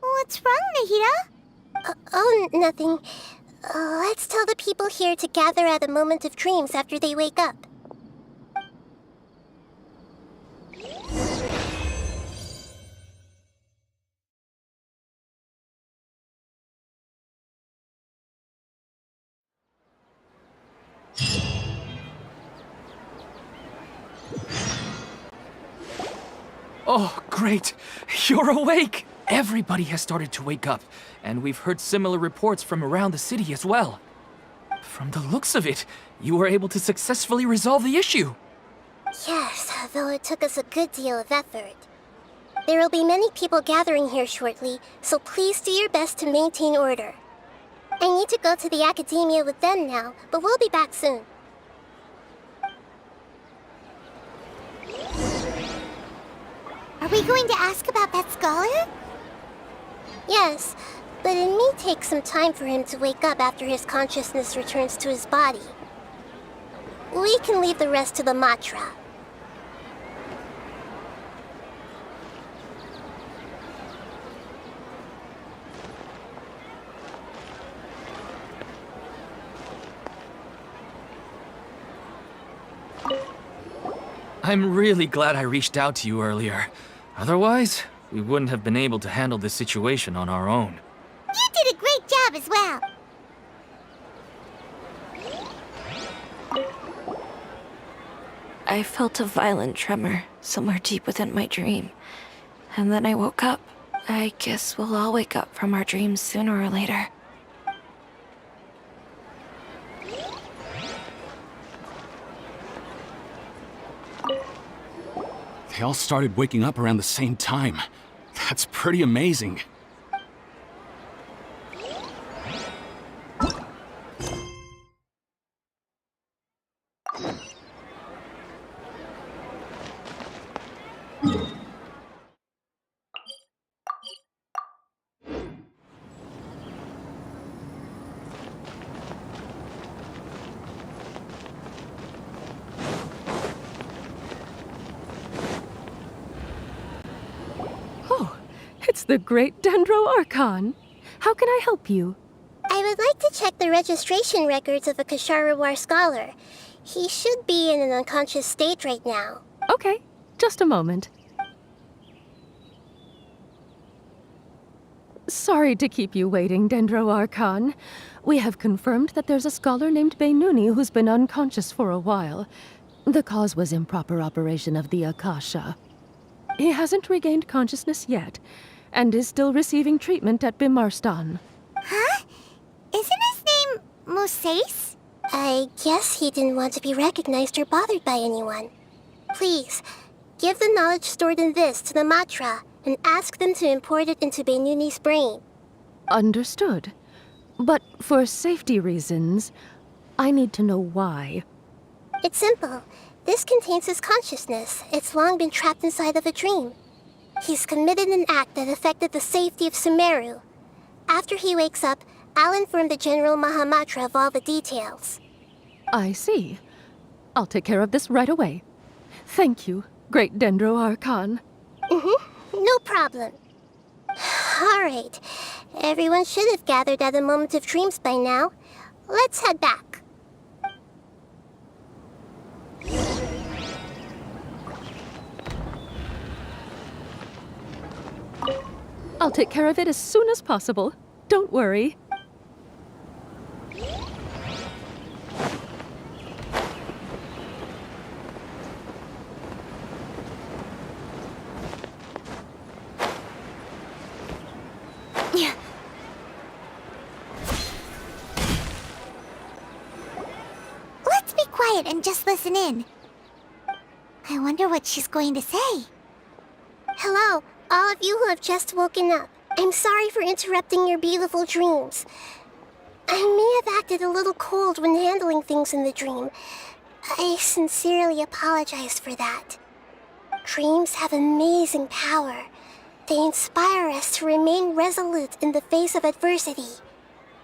What's wrong, Nahida? Oh, nothing. Let's tell the people here to gather at a moment of dreams after they wake up. Oh, great! You're awake! Everybody has started to wake up, and we've heard similar reports from around the city as well. From the looks of it, you were able to successfully resolve the issue. Yes, though it took us a good deal of effort. There will be many people gathering here shortly, so please do your best to maintain order. I need to go to the Academia with them now, but we'll be back soon. Are we going to ask about that scholar? Yes, but it may take some time for him to wake up after his consciousness returns to his body. We can leave the rest to the Matra. I'm really glad I reached out to you earlier. Otherwise, we wouldn't have been able to handle this situation on our own. You did a great job as well. I felt a violent tremor somewhere deep within my dream. And then I woke up. I guess we'll all wake up from our dreams sooner or later. They all started waking up around the same time. That's pretty amazing. It's the great Dendro Archon. How can I help you? I would like to check the registration records of a Kasharawar scholar. He should be in an unconscious state right now. Okay, just a moment. Sorry to keep you waiting, Dendro Archon. We have confirmed that there's a scholar named Beinuni who's been unconscious for a while. The cause was improper operation of the Akasha. He hasn't regained consciousness yet, and is still receiving treatment at Bimarstan. Huh? Isn't his name Moses? I guess he didn't want to be recognized or bothered by anyone. Please, give the knowledge stored in this to the Matra and ask them to import it into Beinuni's brain. Understood. But for safety reasons, I need to know why. It's simple. This contains his consciousness. It's long been trapped inside of a dream. He's committed an act that affected the safety of Sumeru. After he wakes up, I'll inform the General Mahamatra of all the details. I see. I'll take care of this right away. Thank you, great Dendro Archon. No problem. Alright. Everyone should have gathered at a moment of dreams by now. Let's head back. I'll take care of it as soon as possible. Don't worry. Let's be quiet and just listen in. I wonder what she's going to say. Hello, all of you who have just woken up. I'm sorry for interrupting your beautiful dreams. I may have acted a little cold when handling things in the dream. I sincerely apologize for that. Dreams have amazing power. They inspire us to remain resolute in the face of adversity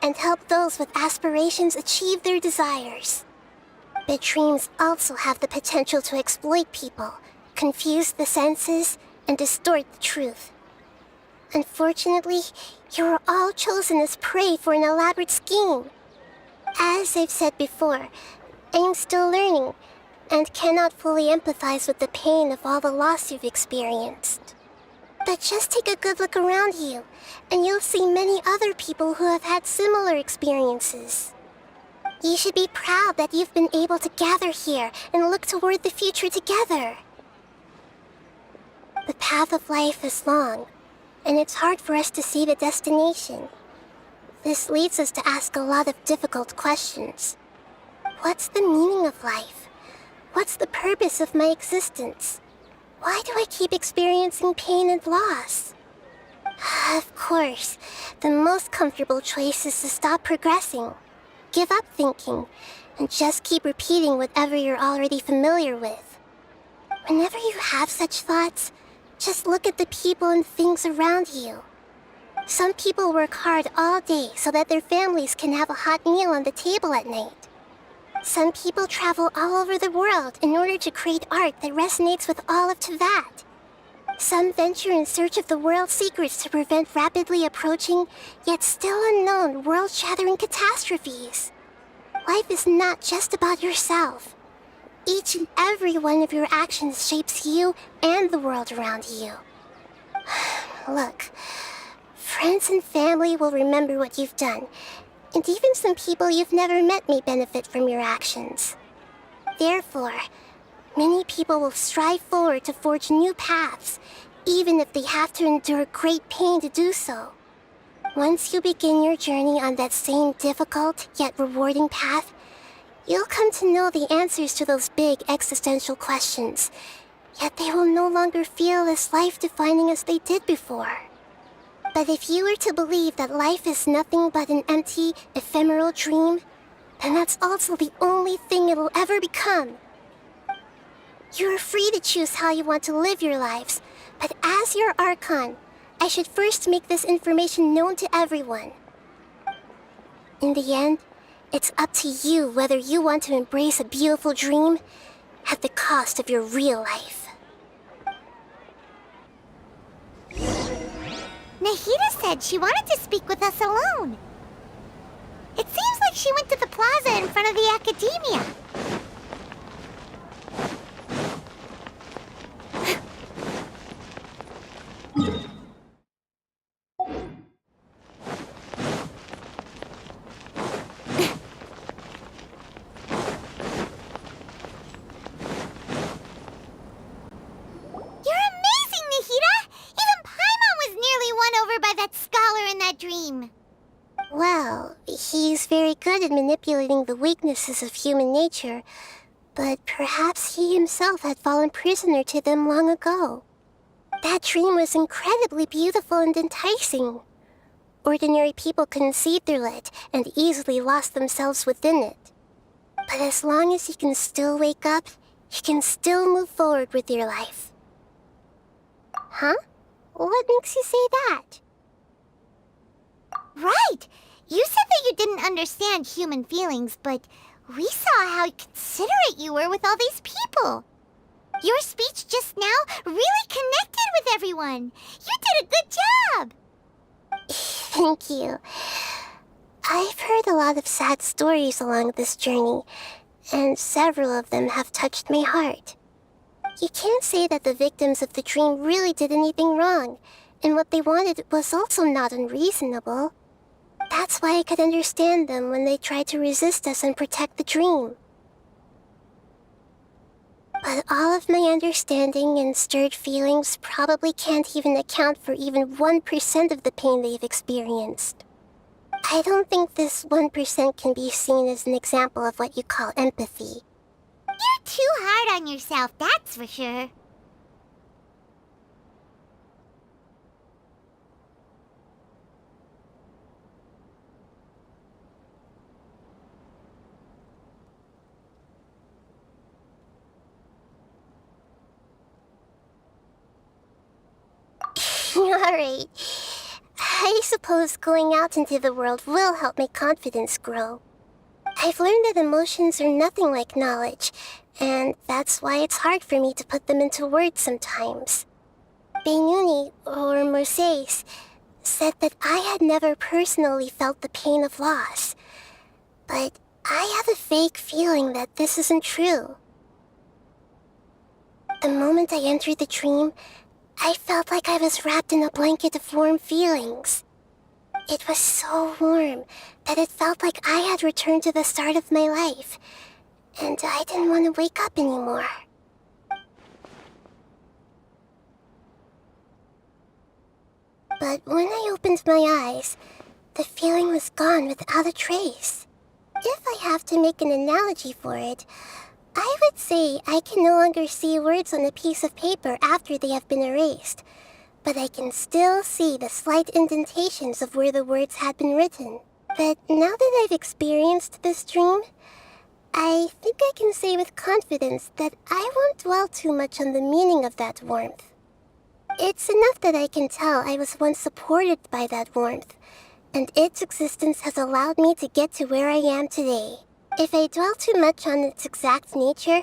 and help those with aspirations achieve their desires. But dreams also have the potential to exploit people, confuse the senses, and distort the truth. Unfortunately, you were all chosen as prey for an elaborate scheme. As I've said before, I am still learning and cannot fully empathize with the pain of all the loss you've experienced. But just take a good look around you, and you'll see many other people who have had similar experiences. You should be proud that you've been able to gather here and look toward the future together. The path of life is long, and it's hard for us to see the destination. This leads us to ask a lot of difficult questions. What's the meaning of life? What's the purpose of my existence? Why do I keep experiencing pain and loss? Of course, the most comfortable choice is to stop progressing, give up thinking, and just keep repeating whatever you're already familiar with. Whenever you have such thoughts, just look at the people and things around you. Some people work hard all day so that their families can have a hot meal on the table at night. Some people travel all over the world in order to create art that resonates with all of Teyvat. Some venture in search of the world's secrets to prevent rapidly approaching, yet still unknown, world-shattering catastrophes. Life is not just about yourself. Each and every one of your actions shapes you and the world around you. Look, friends and family will remember what you've done, and even some people you've never met may benefit from your actions. Therefore, many people will strive forward to forge new paths, even if they have to endure great pain to do so. Once you begin your journey on that same difficult yet rewarding path, you'll come to know the answers to those big existential questions, yet they will no longer feel as life-defining as they did before. But if you were to believe that life is nothing but an empty, ephemeral dream, then that's also the only thing it'll ever become. You're free to choose how you want to live your lives, but as your Archon, I should first make this information known to everyone. In the end, it's up to you whether you want to embrace a beautiful dream at the cost of your real life. Nahida said she wanted to speak with us alone. It seems like she went to the plaza in front of the academia. Well, he's very good at manipulating the weaknesses of human nature, but perhaps he himself had fallen prisoner to them long ago. That dream was incredibly beautiful and enticing. Ordinary people couldn't see through it and easily lost themselves within it. But as long as you can still wake up, you can still move forward with your life. Huh? What makes you say that? Right! You said that you didn't understand human feelings, but we saw how considerate you were with all these people. Your speech just now really connected with everyone. You did a good job. Thank you. I've heard a lot of sad stories along this journey, and several of them have touched my heart. You can't say that the victims of the dream really did anything wrong, and what they wanted was also not unreasonable. That's why I could understand them when they tried to resist us and protect the dream. But all of my understanding and stirred feelings probably can't even account for even 1% of the pain they've experienced. I don't think this 1% can be seen as an example of what you call empathy. You're too hard on yourself, that's for sure. Alright. I suppose going out into the world will help my confidence grow. I've learned that emotions are nothing like knowledge, and that's why it's hard for me to put them into words sometimes. Benuni, or Oromasdis, said that I had never personally felt the pain of loss, but I have a vague feeling that this isn't true. The moment I entered the dream, I felt like I was wrapped in a blanket of warm feelings. It was so warm that it felt like I had returned to the start of my life, and I didn't want to wake up anymore. But when I opened my eyes, the feeling was gone without a trace. If I have to make an analogy for it, I would say I can no longer see words on a piece of paper after they have been erased, but I can still see the slight indentations of where the words had been written. But now that I've experienced this dream, I think I can say with confidence that I won't dwell too much on the meaning of that warmth. It's enough that I can tell I was once supported by that warmth, and its existence has allowed me to get to where I am today. If I dwell too much on its exact nature,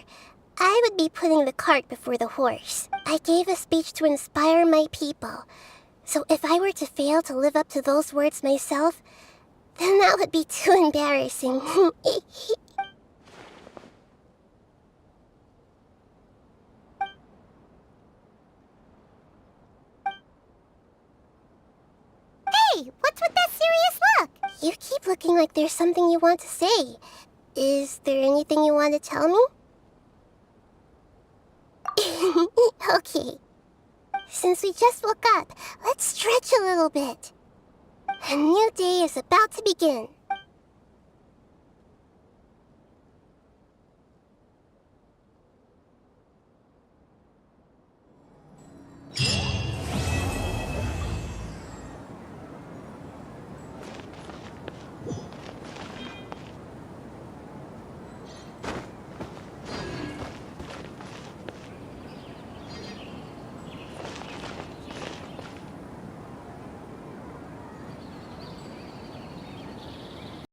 I would be putting the cart before the horse. I gave a speech to inspire my people, so if I were to fail to live up to those words myself, then that would be too embarrassing. Hey, what's with that serious look? You keep looking like there's something you want to say. Is there anything you want to tell me? Okay. Since we just woke up, let's stretch a little bit. A new day is about to begin.